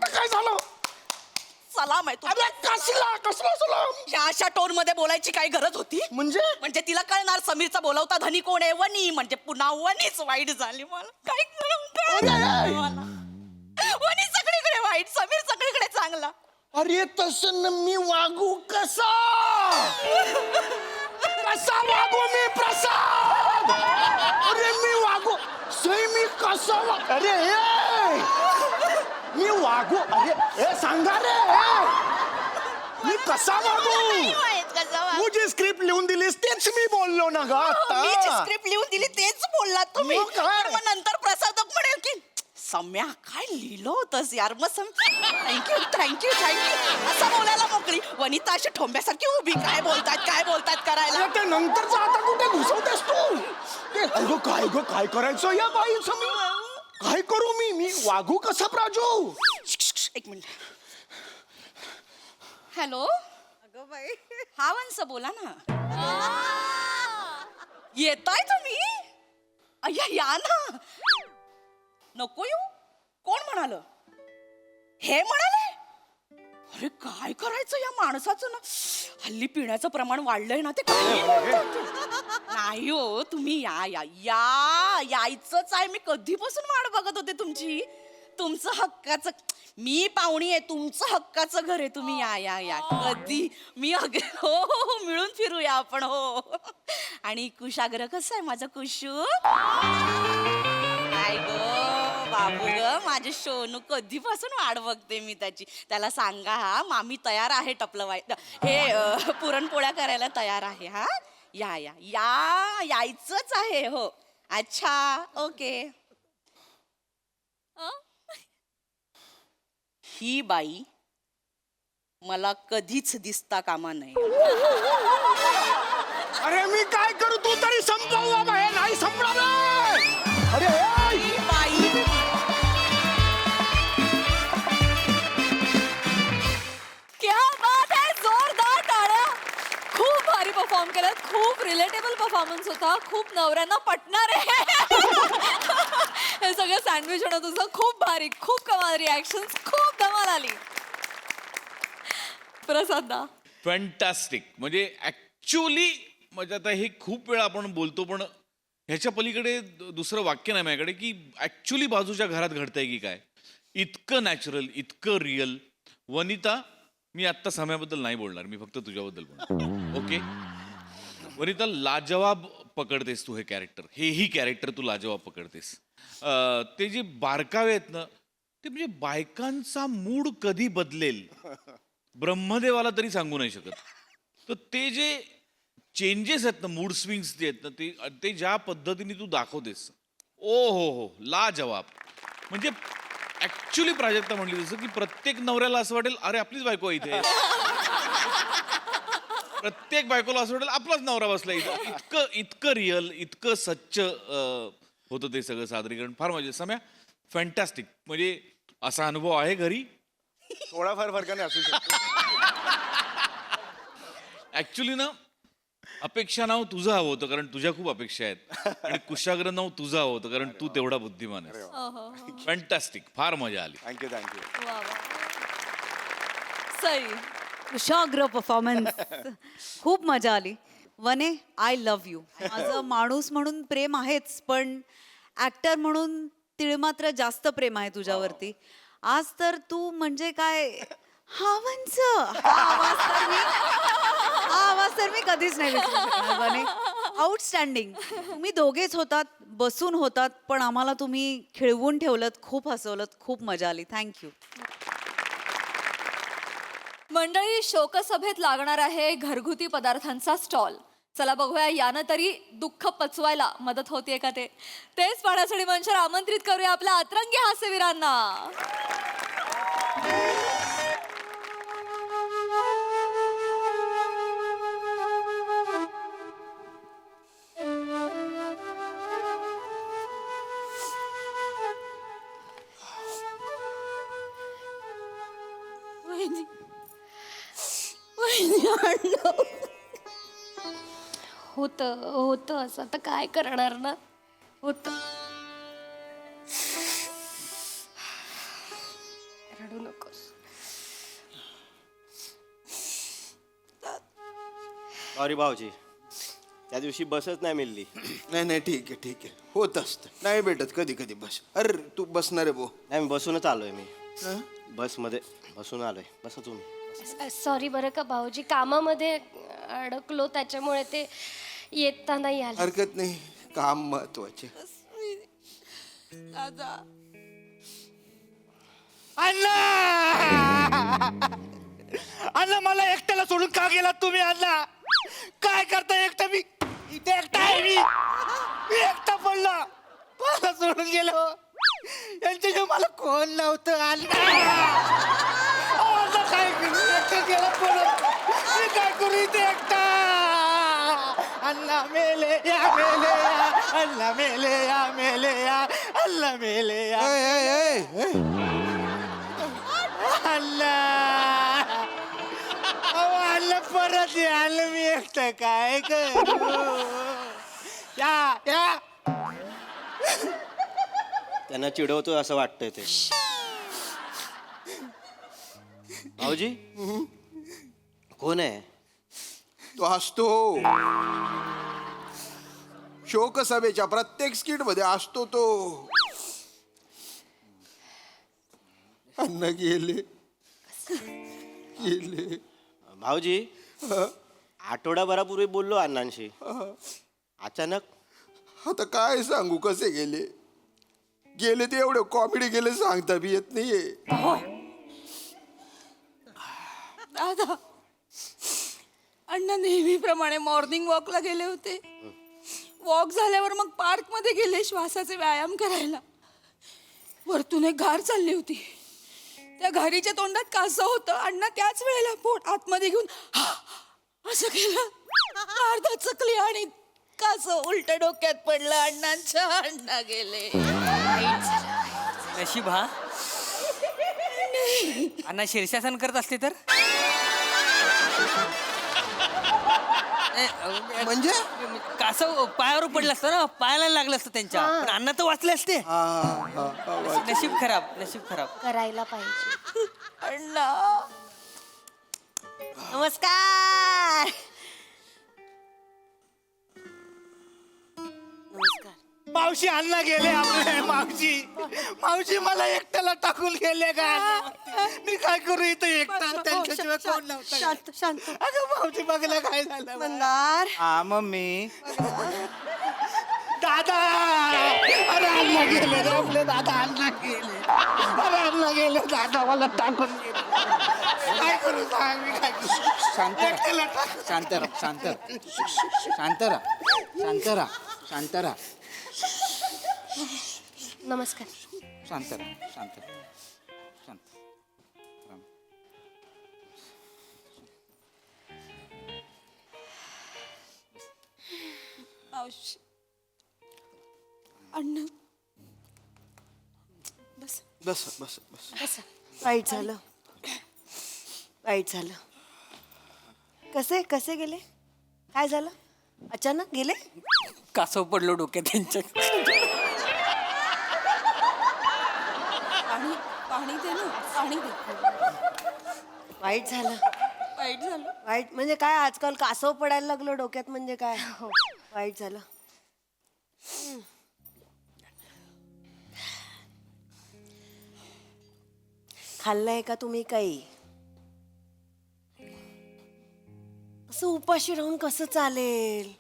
काय झालं? सलाम आहे अरे कसला सलाम? ह्या अशा टोन मध्ये बोलायची काय गरज होती? म्हणजे तिला कळणार समीरचा बोलवता धनी कोण आहे, वनी. म्हणजे पुन्हा वनीच वाईट झाली. मला काय कळलं? वनी सगळीकडे वाईट, समीर सगळीकडे चांगला. अरे तसं मी वागू कसा वागू मी प्रसाद? अरे मी वागू सई, मी कसा अरे मी वागू? अरे सांगा रे, मी कसा वागू? तू जी स्क्रिप्ट लिहून दिलीस तेच मी बोललो ना ग आता. मी जी स्क्रिप्ट लिहून दिली तेच बोललात तुम्ही. मग काय? पण मग नंतर प्रसादक म्हणेल की सम्या काय लिहिलं होतंस यार. मग थँक्यू असं बोलायला मोकळी. वनिता अशी ठोंब्यासारखी उभी, काय बोलतात करायला. ते नंतरच आता कुठे घुसवतेस तू? काय करायचं या बाईचं? मी काय करू? मी वागू कसा प्राजू? एक मिनिट. हॅलो, अगं बाई, हा वंस बोला ना. येताय तुम्ही? अय्या या ना. नको येऊ? कोण म्हणाल? हे म्हणाले? अरे काय करायचं या माणसाचं ना. हल्ली पिण्याचं प्रमाण वाढलंय ना, ते नाही हो. तुम्ही यायचंच आहे. मी कधीपासून वाट बघत होते तुमची. तुमचं हक्काचं, मी पाहुणी आहे, तुमचं हक्काचं घर आहे. तुम्ही या कधी. मी हो मिळून फिरूया आपण. हो. आणि कुशाग्र कसं आहे माझं कुशू? काय ग बाबू ग, माझे सोनू कधीपासून वाट बघते मी त्याची. त्याला सांगा हा, मामी तयार आहे टपलं हे पुरणपोळ्या करायला तयार आहे. हा यायचंच आहे. हो अच्छा ओके. ही बाई मला कधीच दिसता कामा नये. अरे मी काय करू? तू तरी संपव बाबा. हे नाही संपणार. अरे ही बाई क्या बात आहे, जोरदार टाळ्या. खूप भारी परफॉर्म केलं, खूप रिलेटेबल परफॉर्मन्स होता, खूप नवऱ्यांना पटणार आहे. हे सगळं सँडविच होणं तुझं खूप भारी, खूप कमाल रिॲक्शन, खूप धमाल आली. प्रसादा फॅन्टॅस्टिक. म्हणजे ऍक्च्युली म्हणजे आता हे खूप वेळा आपण बोलतो, पण ह्याच्या पलीकडे दुसरं वाक्य नाही माझ्याकडे की ऍक्च्युली बाजूच्या घरात घडतंय की काय. इतकं नॅचरल, इतकं रिअल. वनिता, मी आत्ता सम्याबद्दल नाही बोलणार, मी फक्त तुझ्याबद्दल बोलणार. ओके वनिता, लाजवाब पकडतेस तू हे कॅरेक्टर. हेही कॅरेक्टर तू लाजवाब पकडतेस. ते जे बारकावे आहेत ना, ते म्हणजे बायकांचा मूड कधी बदलेल ब्रह्मदेवाला तरी सांगू नाही शकत. तर ते जे चेंजेस आहेत ना, मूड स्विंग्स जे आहेत ना, ते ज्या पद्धतीने तू दाखवतेस, ओ हो लाजवाब. म्हणजे ऍक्च्युली प्राजक्ता म्हणली जसं की प्रत्येक नवऱ्याला असं वाटेल अरे आपलीच बायको आहे इथे. प्रत्येक बायकोला असं वाटेल आपलाच नवरा बसला इथे. इतकं रिअल, इतकं सच्च होतं ते सगळं सादरीकरण. फार मजा. सम्या फॅन्टॅस्टिक. म्हणजे असा अनुभव आहे घरी? थोडाफार फरकाने असू शकतो. ऍक्च्युली ना, अपेक्षा नाव तुझं हवं होतं कारण तुझ्या खूप अपेक्षा आहेत, आणि कुशाग्र नाव तुझं हवं होतं कारण तू तेवढा बुद्धिमान आहेस. फॅन्टॅस्टिक. फार मजा आली. थँक्यू. वा वा. सई. कुशाग्र परफॉर्मन्स. खूप मजा आली. वने, आय लव्ह यू. माझं माणूस म्हणून प्रेम आहेच, पण ऍक्टर म्हणून तिळमात्र जास्त प्रेम आहे तुझ्यावरती. आज तर तू म्हणजे काय हा आवाज तर मी कधीच नाही विसरू शकणार वने. आउटस्टँडिंग. तुम्ही दोघेच होतात, बसून होतात, पण आम्हाला तुम्ही खिळवून ठेवलत, खूप हसवलत, खूप मजा आली. थँक्यू. मंडळी, शोकसभेत लागणार आहे घरगुती पदार्थांचा स्टॉल. चला बघूया यानं तरी दुःख पचवायला मदत होतीये का ते. तेच पाहण्यासाठी मंचावर आमंत्रित करूया आपल्या अतरंगी हास्यवीरांना. होतं असं, आता काय करणार ना. होतं. रडू नकोस. सॉरी भाऊजी, त्या दिवशी बसच नाही मिळली. नाही ठीक आहे ठीक आहे, होत असतं, नाही भेटत कधी कधी बस. अरे तू बसणार आहे भाऊ? नाही, मी बसूनच आलोय. मी बसमध्ये बसून आलोय. बसा तुम्ही. सॉरी बरं का भाऊजी, कामामध्ये अडकलो त्याच्यामुळे ते येता नाही आलं. हरकत नाही, काम महत्वाचे. अण्णा, मला एकट्याला सोडून का गेलात तुम्ही? अण्णा, काय करता एकटा? मी इथे एकटा आहे. मी एकटा पडलो, मला सोडून गेलो. यांच्याशिवाय मला कोण नव्हतं. अण्णा काय करू? एकटा गेला पडत. मी काय करू इथे एकटा? अण्णा मेले या, मेले या, अण्णा मेले या, मेले या, अण्णा मेले या. अण्णा, अण्णा परत आलं, मी एकटं काय करू? या. त्यांना चिडवतोय असं वाटतंय ते. भाऊजी कोण आहे? तो असतो शोकसभेच्या प्रत्येक स्किट मध्ये असतो तो. अन्न गेले. भाऊजी, आठवडाभरापूर्वी बोललो अण्णांशी. अचानक आता काय सांगू कसे गेले ते एवढे कॉमेडी गेले सांगता बी येत नाहीये. दादा, अण्णा नेहमीप्रमाणे मॉर्निंग वॉकला गेले होते. वॉक झाल्यावर मग पार्क मध्ये गेले श्वासाचे व्यायाम करायला. वरतून एक घार चालली होती. त्या घारीच्या तोंडात कासव होतं. अण्णा त्याच वेळेला पोट आतमध्ये घेऊन असं केलं. अर्धा चकली आणि कासव उलट डोक्यात पडलं. अण्णा गेले. नशीब हा. अण्णा शीर्षासन करत असते तर म्हणजे कासव पायावर पडलं असतं ना, पायाला लागलं असतं त्यांच्या. पण अण्णा तर वाचले असते. नशीब खराब. करायला पाहिजे. अण्णा, नमस्कार. मावशी, अण्णा गेले आपले. मावशी मला एकट्याला टाकून गेले का? मी काय करू इथं एकटा? त्यांच्याशिवाय कोण नव्हतं. शांत. अगं मावशी, बघला काय झालं? मंदार, हा मम्मी. दादा, अरे अण्णा गेले रे आपले. दादा, अण्णा गेले. अरे अण्णा गेले. दादा मला टाकून गेले. काय करू सांग? मी काय करू? एकट्याला टाकून. शांत राहा. नमस्कार. शांत. मावशी, अण्णा, बस. वाईट झालं. कसे गेले? काय झालं? अचानक गेले? कासव पडलो डोक्यात त्यांच्या. पाणी दे ना, पाणी दे. वाईट झालं वाईट म्हणजे काय आजकाल कासव पडायला लागलं डोक्यात म्हणजे काय वाईट झालं खाल्लंय का तुम्ही काही असं उपाशी राहून कसं चालेल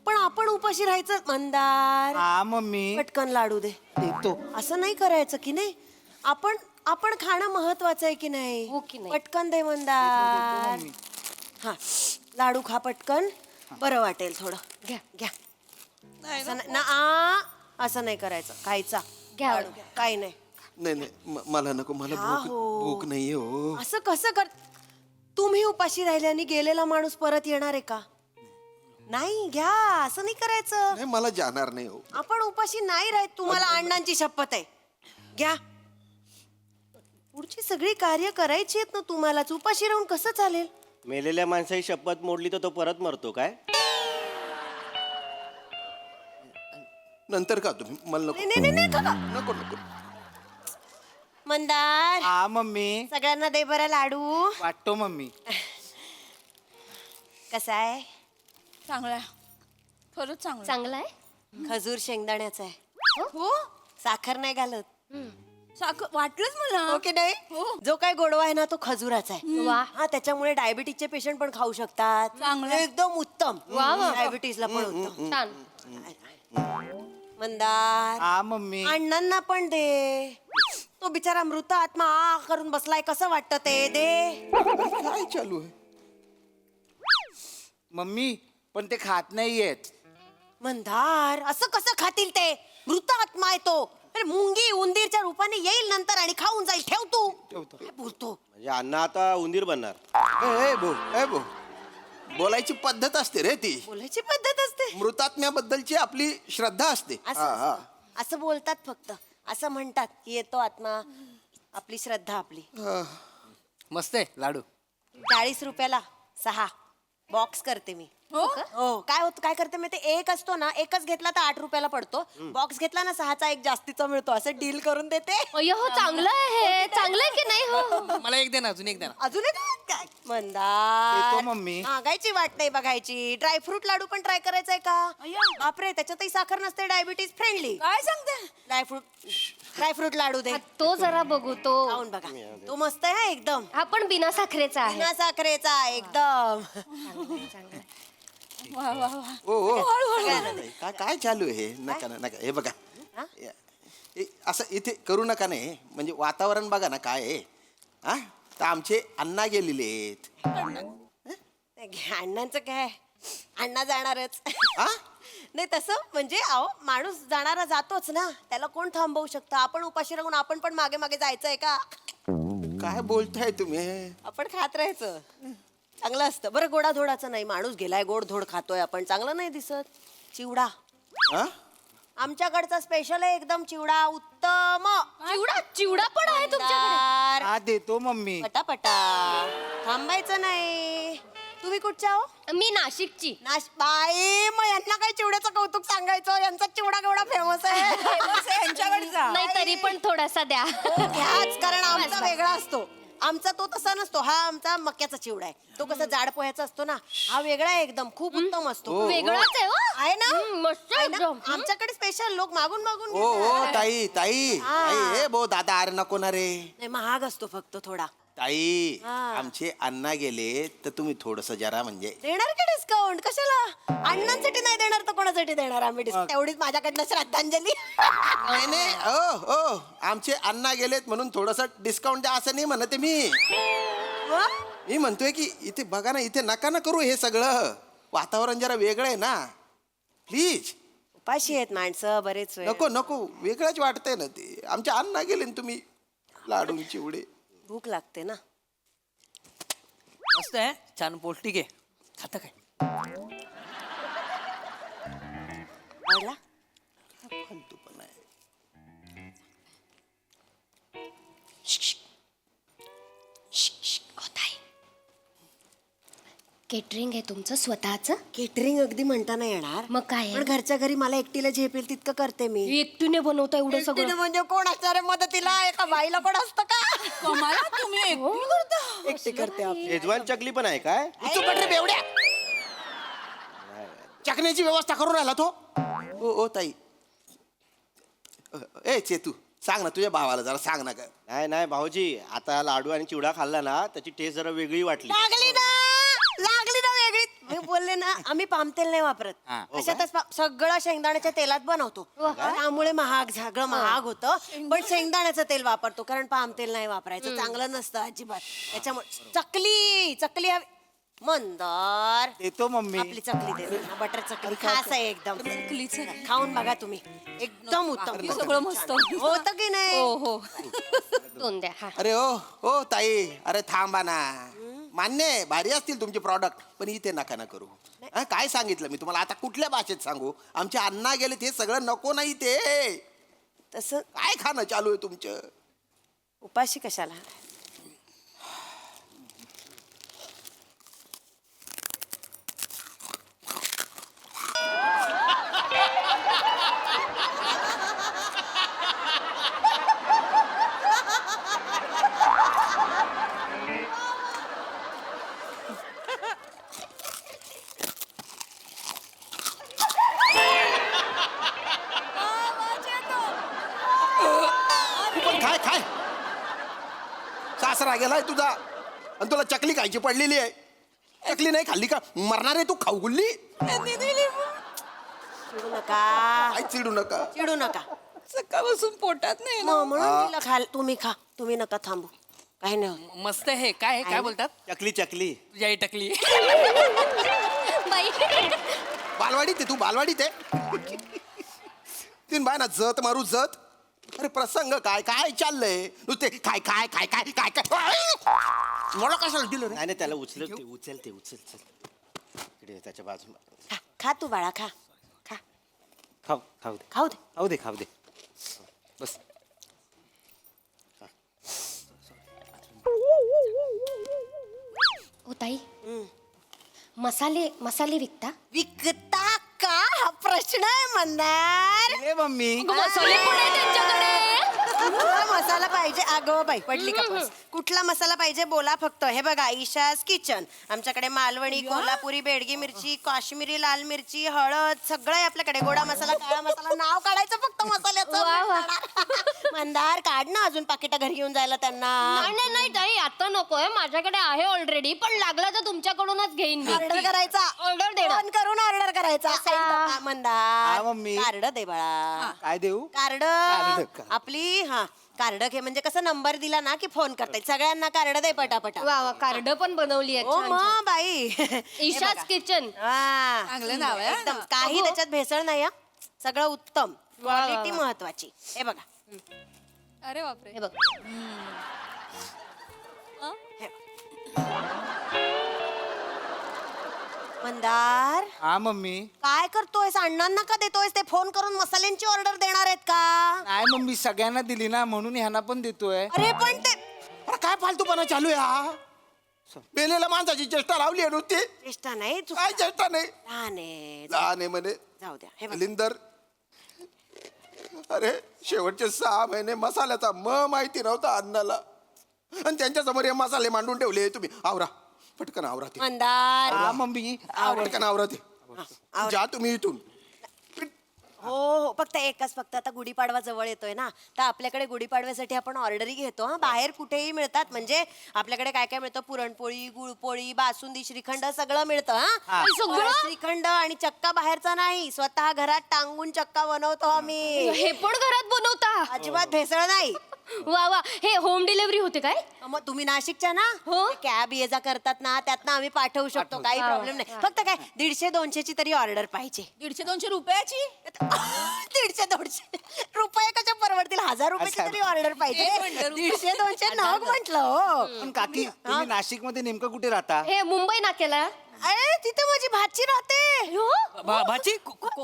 पण आपण उपाशी राहायचं मंदार हा मम्मी पटकन लाडू दे देतो असं नाही करायचं की नाही आपण आपण खाणं महत्वाचं आहे की नाही पटकन दे मंदार हा लाडू खा पटकन बरं वाटेल थोडं घ्या घ्या असं नाही असं नाही करायचं खायचा लाडू घ्या काही नाही नाही मला नको मला हा भूक हो. भूक नाहीये हो असं कसं कर तुम्ही उपाशी राहिल्याने गेलेला माणूस परत येणार आहे का नाही घ्या असं नाही करायचं नाही मला जाणार नाही हो आपण उपाशी नाही राहत तुम्हाला अण्णांची शपथ आहे घ्या पुढची सगळी कार्य करायची आहेत ना तुम्हालाच उपाशी राहून कसं चालेल मेलेल्या माणसाची शपथ मोडली तर तो परत मरतो काय नंतर का तुम्ही मला नाही, नको नको मंदार हा मम्मी सगळ्यांना दे बरं लाडू वाटतो मम्मी कसा आहे चांगला खरंच चांगला चांगला आहे खजूर शेंगदाण्याचा आहे हो साखर नाही घालत साखर वाटलंच मला ओके नाही जो काय गोडवा आहे ना तो खजुराचा आहे वा. हा त्याच्यामुळे डायबिटीजचे पेशंट पण खाऊ शकतात चांगलं. एकदम उत्तम वा, वा. डायबिटीजला पण उत्तम छान मंदार हा मम्मी अण्णांना पण दे तो बिचारा मृत आत्मा आ करून बसलाय कसं वाटतं ते दे काय चालू आहे मम्मी पण ते खात नाहीयेत मंदार असं कसं खातील ते मृत आत्मा आहे तो अरे मुंगी उंदीरच्या रूपाने येईल नंतर आणि खाऊन जाईल ठेव तू काय बोलतो म्हणजे अण्णा आता उंदीर बनणार ए भो बोलायची पद्धत असते रे ती बोलायची पद्धत असते मृतात्म्याबद्दलची आपली श्रद्धा असते असं बोलतात फक्त असं म्हणतात की येतो आत्मा आपली श्रद्धा आपली मस्त आहे लाडू 40 रुपयाला 6 बॉक्स करते मी हो काय होत काय करते मी ते एक असतो ना एकच घेतला तर 8 रुपयाला पडतो बॉक्स घेतला ना 6चा एक जास्तीचा मिळतो असं डील करून देते अय्यो हो चांगलं आहे हे चांगलं आहे की नाही हो मला एक दे ना अजून एक दे ना अजून एक काय मंदार देतो मम्मी महागायची वाट नाही बघायची ड्रायफ्रूट लाडू पण ट्राय करायचा आहे का बापरे त्याच्यातही साखर नसते डायबिटीज फ्रेंडली काय सांगते ड्रायफ्रूट लाडू दे तो जरा बघू तो खाऊन बघा तो मस्त आहे हा एकदम हा पण बिना साखरेचा आहे बिना साखरेचा एकदम काय चालू आहे नका नका हे बघा असं इथे करू नका नाही म्हणजे वातावरण बघा ना काय आहे हा तर आमचे अण्णा गेलेले आहेत अण्णांचं काय अण्णा जाणारच नाही तसं म्हणजे अहो माणूस जाणारा जातोच ना त्याला कोण थांबवू शकतं आपण उपाशी राहून आपण पण मागे मागे जायचंय का काय बोलताय तुम्ही आपण खात राहायचं चांगलं असतं बरं गोडाधोडाचं नाही माणूस गेलाय गोडधोड खातोय आपण चांगलं नाही दिसत चिवडा आमच्याकडचा स्पेशल आहे एकदम चिवडा उत्तम चिवडा पण आहे तुमच्याकडे हा देतो मम्मी पटापटा थांबायचं नाही तुम्ही कुठच्या हो मी नाशिकची बाई मग यांना काय चिवड्याचं कौतुक सांगायचं यांचा चिवडा केवढा फेमस आहे यांच्याकडचा नाही तरी पण थोडासा द्या घ्याच कारण आमचा वेगळा असतो आमचा तो तसा नसतो हा आमचा मक्याचा चिवडा आहे तो कसा जाड पोह्याचा असतो ना हा वेगळा आहे एकदम खूप उत्तम असतो वेगळाच आहे हो आहे ना मस्त आहे ना? एकदम. आमच्याकडे स्पेशल लोक मागून मागून ओ घेतात. ताई ताई ताई हे बो दादा अरे नको ना रे नाही महाग असतो फक्त थोडा ताई आमचे अण्णा गेले तर तुम्ही थोडस जरा म्हणजे देणार का डिस्काउंट कशाला अण्णांसाठी नाही देणार तर कोणासाठी देणार आम्ही डिस्काउंट तेवढीच माझ्याकडनं श्रद्धांजली नाही नाही ओ आमचे अण्णा गेलेत म्हणून थोडस डिस्काउंट द्या असं नाही म्हणते मी म्हणतोय की इथे बघा ना इथे नका ना करू हे सगळं वातावरण जरा वेगळं आहे ना प्लीज उपाशी आहेत माणसं बरेच वेळ. नको नको वेगळंच वाटतंय ना ते आमचे अण्णा गेले ना तुम्ही लाडू चिवडे भूक लागते ना मस्त आहे छान पौष्टिक आहे खाता काय आवडला फालतूपणा आहे. केटरिंग आहे तुमचं स्वतःचं? केटरिंग अगदी म्हणता नाही येणार, मग काय आहे? पण घरच्या घरी मला एकटीला झेपेल तितकं करते मी. एकटीने बनवता एवढं एकटीने सगळं? म्हणजे कोण असणार आहे मदतीला? एका बाईला कोण असतं का? मला तुम्ही एकटी करता? एकटी करते आपली. शेजवान चकली पण आहे काय? तू पटरे बेवड्या चकण्याची व्यवस्था करून राहिला तो. ओ ताई, ए चेतू सांग ना तुझ्या भावाला जरा सांग ना. नाही नाही भाऊजी, आता लाडू आणि चिवडा खाल्ला ना त्याची टेस्ट जरा वेगळी वाटली. लागली ना वेगळी. मी बोलले ना, आम्ही पाम तेल नाही वापरत. अशातच सगळं शेंगदाण्याच्या तेलात बनवतो. त्यामुळे सगळं महाग होतं. पण शेंगदाण्याचं तेल वापरतो, कारण पाम तेल नाही वापरायचं, चांगलं नसतं अजिबात. त्याच्यामुळे चकली हवी. मंदार देतो मम्मी. आपली चकली दे, बटर चकली खास आहे एकदम. खाऊन बघा तुम्ही, एकदम उत्तम. सगळं मस्त होतं की नाही? हो. दोन द्या. हा. अरे ओ ताई, अरे थांबा ना. मान्य आहे, भारी असतील तुमचे प्रॉडक्ट, पण इथे नका ना करू. काय सांगितलं मी तुम्हाला? आता कुठल्या भाषेत सांगू? आमचे अण्णा गेले ते सगळं नको नाही ते. तसं काय खाणं चालू आहे तुमचं? उपाशी कशाला? तू पण काय सासरा गेलाय तुझा आणि तुला चकली खायची पडलेली आहे. चकली नाही खाल्ली का मरणार आहे तू? खाऊ गुल्ली. चिडू नका, काय चिडू नका. चिडू नका. सकाळपासून पोटात नाही ना. म्हणून तिला तुम्ही खा, तुम्ही नका थांबू. काही नाही होत. मस्त आहे. काय बोलतात? चकली तुझी आई टकली. बाई बालवाडीत आहे तू, बालवाडीत आहे. तीन बाय ना जत मारू जत. अरे प्रसंग काय काय चाललंय नुसते काय काय काय काय काय काय मला कशाला दिलं रे? नाही त्याला उचल चल इकडे त्याच्या बाजूला. खा तू बाळा, खा. खाऊ दे बस. हो ताई, मसाले विकता? विकता का हा प्रश्न आहे मंदार. ए मम्मी, मसाले पण आहे त्यांच्याकडे. कुठला मसाला पाहिजे? अगं बाई पडली का पर्स? कुठला मसाला पाहिजे बोला फक्त. हे बघा, ईशाज किचन. आमच्याकडे मालवणी, कोल्हापुरी, बेडगी मिरची, काश्मीरी लाल मिरची, हळद सगळं आहे आपल्याकडे. गोडा मसाला, काळा मसाला, नाव काढायचं फक्त मसाल्याचं. मंदार काढ ना, अजून पाकिटा घरी घेऊन जायला त्यांना. नाही ताई, आता नकोय, माझ्याकडे आहे ऑलरेडी. पण लागला तर तुमच्याकडूनच घेईन मी. ऑर्डर करायचा, ऑर्डर दे. फोन करून ऑर्डर करायचा. मंदार हा, मम्मी. कार्ड दे बाळा. काय देऊ? कार्ड आपली. हा, कार्ड घे, म्हणजे कसं नंबर दिला ना की फोन करता येईल. सगळ्यांना कार्ड दे पटापटा. वा कार्ड पण बनवली ओ आहे. मग बाई. ईशाज किचन. चांगलं नाव आहे. एकदम काही त्याच्यात भेसळ नाही. सगळं उत्तम, क्वालिटी महत्वाची. हे बघा. अरे बापरे. हे बघ. मंदार, हा मम्मी. काय करतोयस? अण्णांना का देतोयस? ते फोन करून मसाल्यांची ऑर्डर देणार आहेत का? नाही मम्मी, सगळ्यांना दिली ना, म्हणून ह्यांना पण देतोय. अरे पण ते अरे काय फालतूपणा चालू आहे हा? बेलेल्या माणसाची चेष्टा लावली आहे नुसती. चेष्टा नाही, काय चेष्टा नाही? लहान आहे. म्हणे जाऊ द्या. हे बघ. लिंदर, अरे शेवटचे 6 महिने मसाल्याचा माहिती नव्हता अण्णाला, आणि त्यांच्या समोर हे मसाले मांडून ठेवले. तुम्ही आवरा पटकन, आवरा ते. मंदार, हा मम्मी. पटकन आवरा ते. जा तुम्ही इथून. हो, फक्त एकच. आता गुढीपाडवा जवळ येतोय ना, तर आपल्याकडे गुढीपाडव्यासाठी आपण ऑर्डरही घेतो. हा, बाहेर कुठेही मिळतात. म्हणजे आपल्याकडे काय काय मिळतं? पुरणपोळी, गुळपोळी, बासुंदी, श्रीखंड सगळं मिळतं. हा, सगळं श्रीखंड आणि चक्का बाहेरचा नाही, स्वतः घरात टांगून चक्का बनवतो आम्ही. हे पण घरात बनवता? अजिबात भेसळ नाही. वा हे होम डिलिव्हरी होते काय? मग तुम्ही नाशिकच्या ना, हो. कॅब ये जा करतात ना, त्यातनं आम्ही पाठवू शकतो. काही प्रॉब्लेम नाही. फक्त काय 150-200 तरी ऑर्डर पाहिजे. 150-200 रुपयाची? 150-200 रुपये कशा परवडतील? 1000 रुपयाची तरी ऑर्डर पाहिजे. 150-200 नाग म्हटलं. हो पण काकी, तुम्ही नाशिक मध्ये नेमकं कुठे राहता? हे मुंबई नाक्याला. अरे तिथे माझी भाची राहते. भाजी?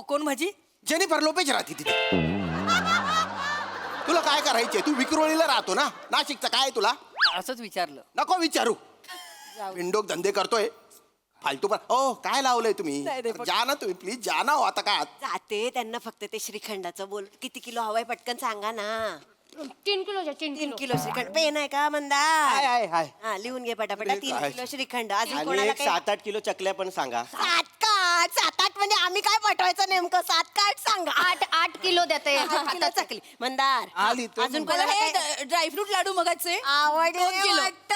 कोण भाजी? जेनिफर लोपेज राहते तिथे. तुला काय करायचंय? तू विक्रोळीला राहतो ना, नाशिकचं काय तुला? असंच विचारलं. नको विचारू. विंडोक धंदे करतोय, फालतू पण ओ काय लावलंय तुम्ही नाही, नाही, जा ना तुम्ही प्लीज जा ना हो, आता काय जाते त्यांना फक्त ते श्रीखंडाचं बोल किती किलो हवाय पटकन सांगा ना 3 किलोच्या 3 किलो श्रीखंड पेन आहे का मंदा हाय हा लिहून घे पटापटा 3 काय? किलो श्रीखंड अजून आणि कोणाला एक काय 7-8 किलो चकल्या पण सांगा. 7-8 म्हणजे आम्ही काय पाठवायचं नेमकं 7-8 सांगा 8 किलो देते किलो चकली मंदार अजून कोणाला काय ड्रायफ्रूट लाडू मगाचे आवडले 2 किलो. वाटतं.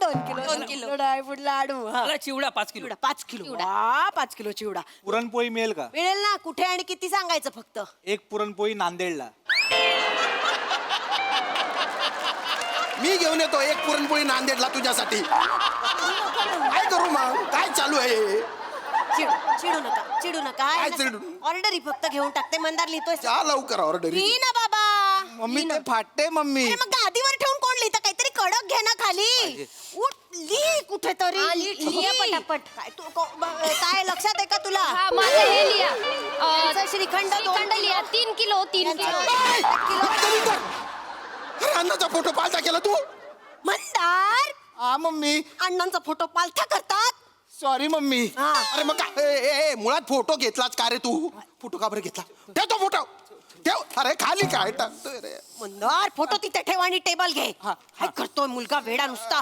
2 किलो 2 किलो. ड्रायफ्रूट लाडू हा. मला चिवडा 5 किलो चिवडा 5 किलो वा 5 किलो चिवडा पुरणपोळी मिळेल का? मिळेल ना कुठे आणि किती सांगायचं फक्त एक पुरणपोळी नांदेडला. मी घेऊन येतो एक पुरणपोळी नांदेडला तुझ्यासाठी काय करू मग काय चालू आहे चिडू नका काय चिडू? ऑर्डर फक्त घेऊन टाकते मंदार लिहितोय जा लवकर ऑर्डर लिही ना बाबा मम्मी ते फाटते मम्मी. अरे मग गादीवर ठेवून कोण लिहितं काहीतरी कडक घे ना खाली उठ लिही कुठेतरी लिहा पटापट. काय लक्षात आहे का तुला हा माझं हे लिहा त्यांचं श्रीखंड श्रीखंड लिहा 3 किलो 3 किलो अरे अण्णाचा फोटो पालथा केला तू मंदार हा मम्मी अण्णांचा फोटो पालथा करतात सॉरी मम्मी. अरे मग काय मुळात फोटो घेतलाच का रे तू फोटो का बरं घेतला ठेव तो फोटो ठेव अरे खाली काय टाकतोय रे मंदार फोटो तिथे ठेव आणि टेबल घे काय करतोय मुलगा वेडा नुसता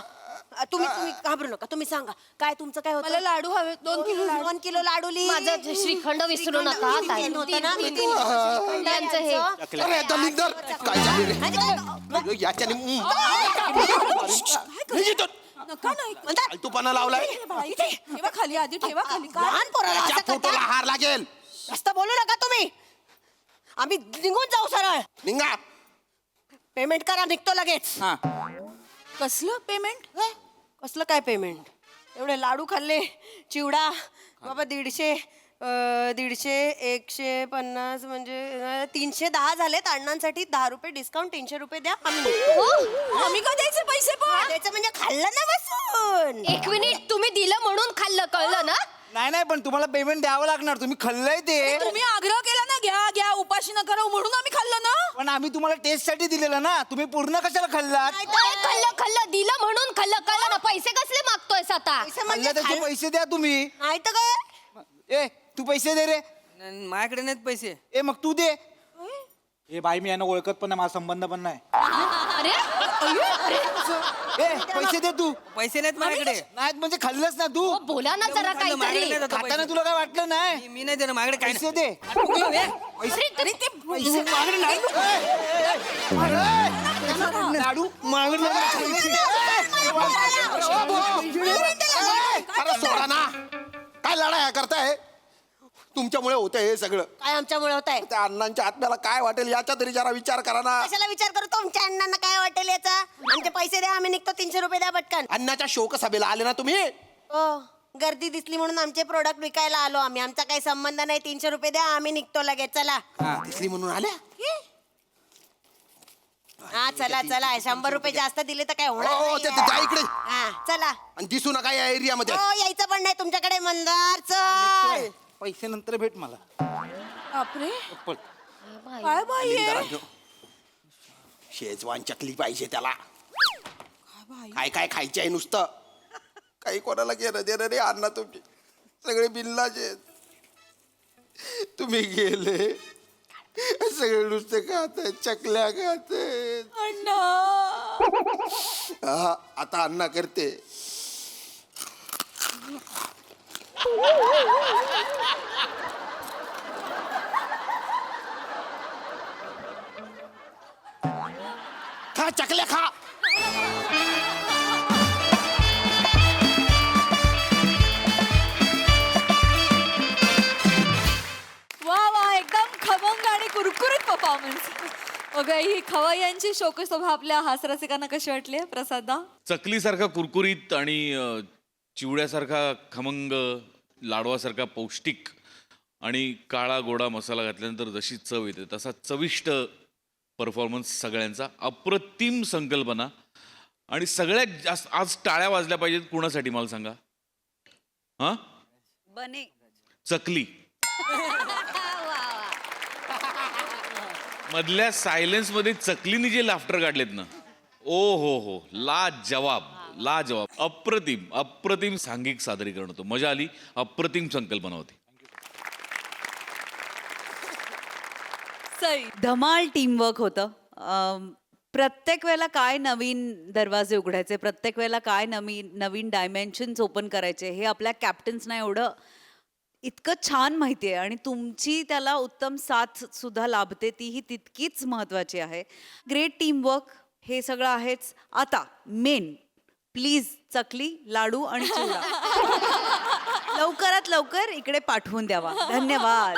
तुम्ही घाबरू नका तुम्ही सांगा काय तुमचं काय होतं मला लाडू हवे 2 किलो लाडू 2 किलो लाडू लिही माझं श्रीखंड विसरू नका ताई. होतं ना त्यांचं हे अरे दलिंदर काय झाले रे याच्याने नका नाही फालतूपणा लावलाय ठेवा खाली आधी ठेवा खाली लहान पोराला त्याच्या असं फोटोला करता? हार लागेल जास्त बोलू नका तुम्ही आम्ही निघून जाऊ सरळ निघा पेमेंट करा निघतो लगेच कसलं पेमेंट कसलं काय पेमेंट एवढे लाडू खाल्ले चिवडा बाबा 150 150 म्हणजे 310 झालेत अण्णांसाठी 10 रुपये डिस्काउंट 300 रुपये द्या आम्ही निघतो. आम्ही का द्यायचे पैसे पण द्यायचं म्हणजे खाल्लं ना बसून 1 मिनिट तुम्ही दिलं म्हणून खाल्लं कळलं ना नाही पण तुम्हाला पेमेंट द्यावं लागणार. तुम्ही खाल्लंय ते तुम्ही आग्रह केला ना घ्या घ्या उपाशी न करा म्हणून आम्ही खाल्लं ना पण आम्ही तुम्हाला टेस्ट साठी दिलेलं ना. तुम्ही पूर्ण कशाला खाल्लात? खाल्लं दिलं म्हणून खाल्लं कळलं ना पैसे कसले मागतोयस आता खाल्लं त्याचे पैसे द्या तुम्ही. नाही तर काय ए तू पैसे दे रे. माझ्याकडे नाहीत पैसे. ए मग तू दे. ए बाई मी यांना ओळखत पण नाही माझा संबंध पण नाही. अरे ए पैसे दे तू. पैसे नाहीत माझ्याकडे. नाहीत म्हणजे खाल्लंच ना तू. बोला ना जरा काहीतरी खाताना तुला काय वाटलं नाही? मी नाही देणार माझ्याकडे काय पैसे दे. अरे ते पैसे मागणे नाही. लाडू मागणे अरे सोडा ना काय लढाया करताय तुमच्यामुळे होतंय हे सगळं काय आमच्यामुळे होत आहे त्या अण्णांच्या आत्म्याला काय वाटेल याचा तरी जरा विचार करा ना कशाला विचार करू तुमच्या अण्णांना काय वाटेल याचा आमचे पैसे द्या आम्ही निघतो 300 रुपये द्या पटकन अण्णाच्या शोकसभेला आले ना तुम्ही हो गर्दी दिसली म्हणून आमचे प्रोडक्ट विकायला आलो आम्ही आमचा काही संबंध नाही 300 रुपये द्या आम्ही निघतो लगेच चला दिसली म्हणून आल्या हा चला 100 रुपये जास्त दिले तर काय होणार हो, ते जा इकडे. हा चला आणि दिसू नका या एरियामध्ये हो यायचं पण नाही तुमच्याकडे मंदार चल पैसे नंतर भेट मला. बापरे काय बाई आहे? शेजवान चकली पाहिजे त्याला काय काय खायचे आहे नुसतं काही कोणाला घेणं देणं रे अण्णा तुम्ही सगळे बिल्लाचे तुम्ही गेले सगळे नुसते खाते चकल्या खाते अण्णा आता अण्णा करते खा चकल्या खा वा वा एकदम खमंग आणि कुरकुरीत परफॉर्मन्स. अगं ही खवाई यांची शोकसभा आपल्या हास्यरसिकांना कशी वाटली प्रसादा? चकलीसारखा कुरकुरीत आणि चिवड्यासारखा खमंग लाडवासारखा पौष्टिक आणि काळा गोडा मसाला घातल्यानंतर जशी चव येते तसा चविष्ट परफॉर्मन्स सगळ्यांचा. अप्रतिम संकल्पना आणि सगळ्यात जास्त आज टाळ्या वाजल्या पाहिजेत कुणासाठी मला सांगा? हा बने चकली मधल्या सायलेन्स मध्ये चकलीने जे लाफ्टर काढलेत ना ओ हो ला जवाब लाजवाब, अप्रतिम अप्रतिम सांघिक सादरीकरण होतं. मजा आली. अप्रतिम संकल्पना होती. सई धमाल टीमवर्क होतं. प्रत्येक वेळेला काय नवीन दरवाजे उघडायचे, प्रत्येक वेळेला काय नवीन डायमेन्शन्स ओपन करायचे, हे आपल्या कॅप्टन्सना एवढं इतकं छान माहिती आहे आणि तुमची त्याला उत्तम साथ सुद्धा लाभते, तीही तितकीच महत्वाची आहे. ग्रेट टीमवर्क हे सगळं आहेच. आता मेन प्लीज चकली, लाडू आणि चिवडा लवकरात लवकर इकडे पाठवून द्यावा. धन्यवाद.